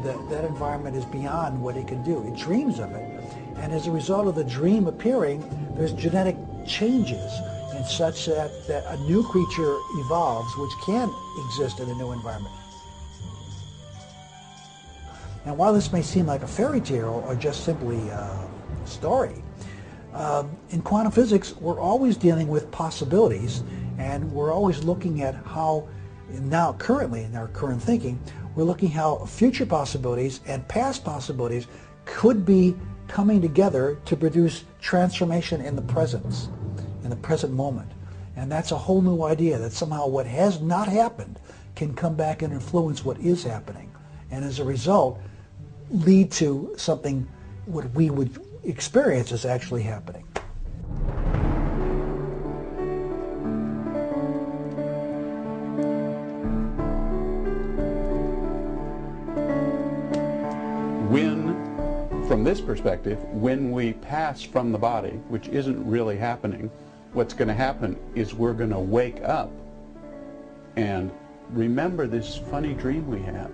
That environment is beyond what it can do. It dreams of it. And as a result of the dream appearing, there's genetic changes in such that a new creature evolves which can exist in a new environment. And while this may seem like a fairy tale or just simply a story, in quantum physics we're always dealing with possibilities, and we're always looking at how, now currently in our current thinking, we're looking how future possibilities and past possibilities could be coming together to produce transformation in the present moment. And that's a whole new idea, that somehow what has not happened can come back and influence what is happening, and as a result lead to something what we would experience as actually happening. From this perspective, when we pass from the body, which isn't really happening, what's going to happen is we're going to wake up and remember this funny dream we had.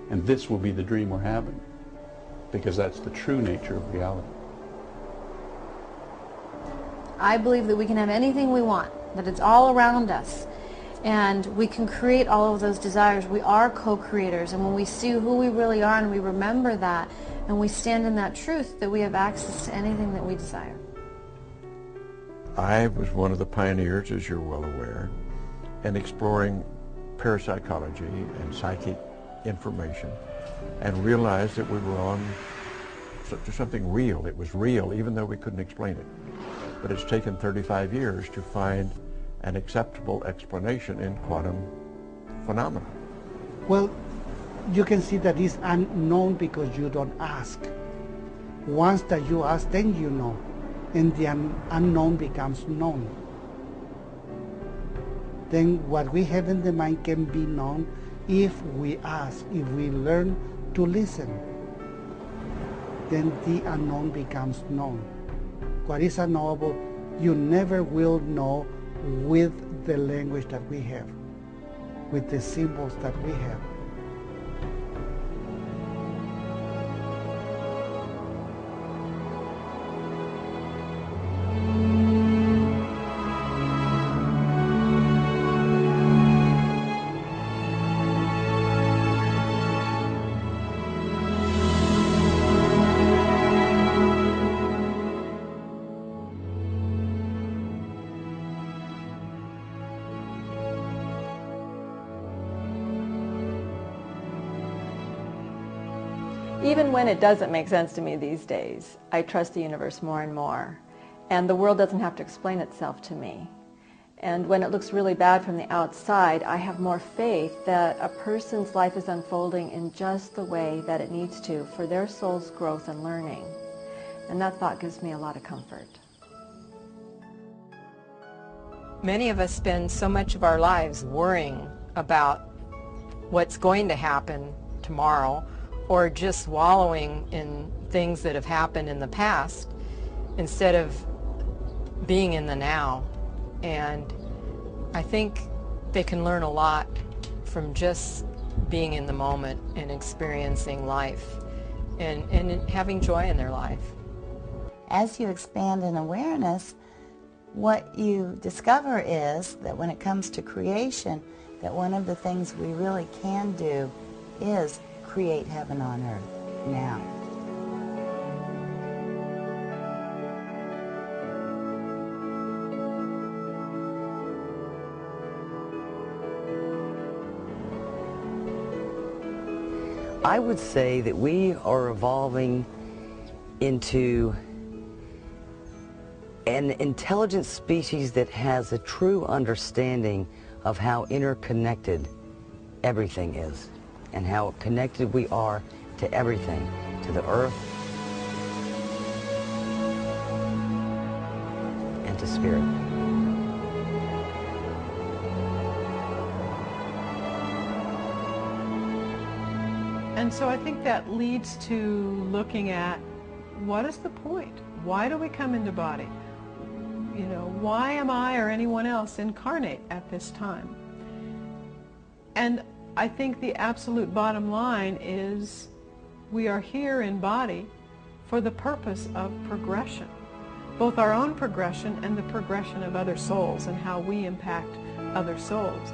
And this will be the dream we're having, because that's the true nature of reality. I believe that we can have anything we want, that it's all around us, and we can create all of those desires. We are co-creators, and when we see who we really are and we remember that, and we stand in that truth, that we have access to anything that we desire. I was one of the pioneers, as you're well aware, in exploring parapsychology and psychic information, and realized that we were on to something real. It was real, even though we couldn't explain it. But it's taken 35 years to find an acceptable explanation in quantum phenomena. Well, you can see that it's unknown because you don't ask. Once that you ask, then you know, and the unknown becomes known. Then what we have in the mind can be known if we ask, if we learn to listen. Then the unknown becomes known. What is unknowable, you never will know with the language that we have, with the symbols that we have. Even when it doesn't make sense to me these days, I trust the universe more and more. And the world doesn't have to explain itself to me. And when it looks really bad from the outside, I have more faith that a person's life is unfolding in just the way that it needs to for their soul's growth and learning. And that thought gives me a lot of comfort. Many of us spend so much of our lives worrying about what's going to happen tomorrow, or just wallowing in things that have happened in the past instead of being in the now. And I think they can learn a lot from just being in the moment and experiencing life and having joy in their life. As you expand in awareness, what you discover is that when it comes to creation, that one of the things we really can do is create heaven on earth now. I would say that we are evolving into an intelligent species that has a true understanding of how interconnected everything is, and how connected we are to everything, to the earth and to spirit. And so I think that leads to looking at, what is the point? Why do we come into body? You know, why am I or anyone else incarnate at this time? And I think the absolute bottom line is we are here in body for the purpose of progression, both our own progression and the progression of other souls and how we impact other souls.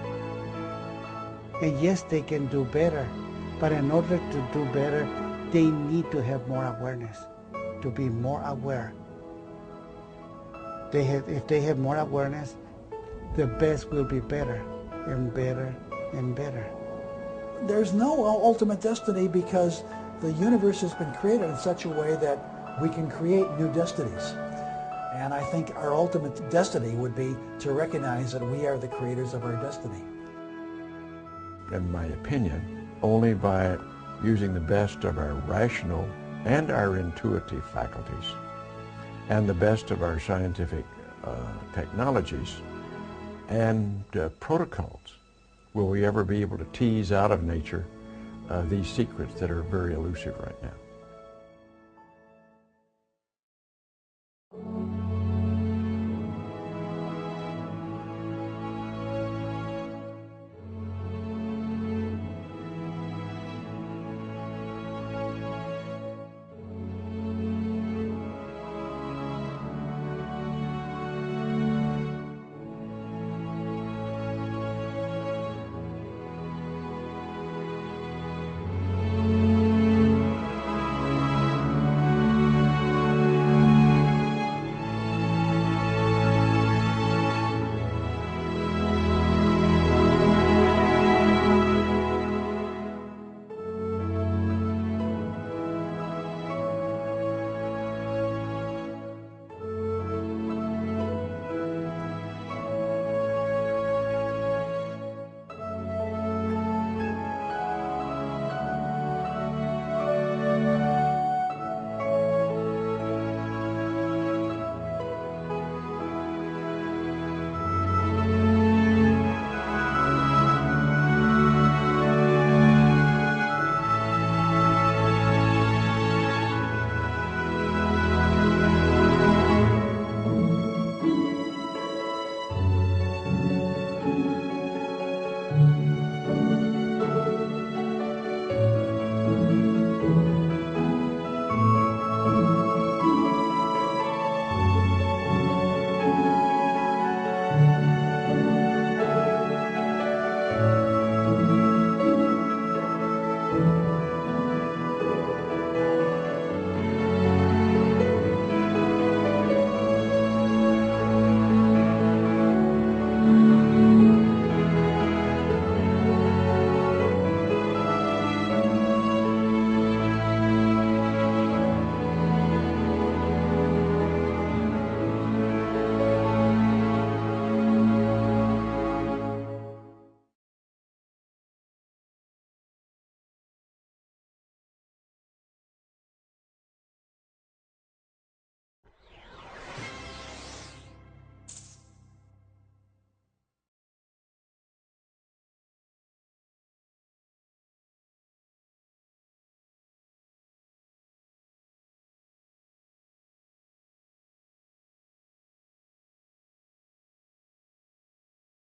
And yes, they can do better, but in order to do better, they need to have more awareness, to be more aware. If they have more awareness, the best will be better and better and better. There's no ultimate destiny because the universe has been created in such a way that we can create new destinies. And I think our ultimate destiny would be to recognize that we are the creators of our destiny. In my opinion, only by using the best of our rational and our intuitive faculties and the best of our scientific technologies and protocols will we ever be able to tease out of nature these secrets that are very elusive right now.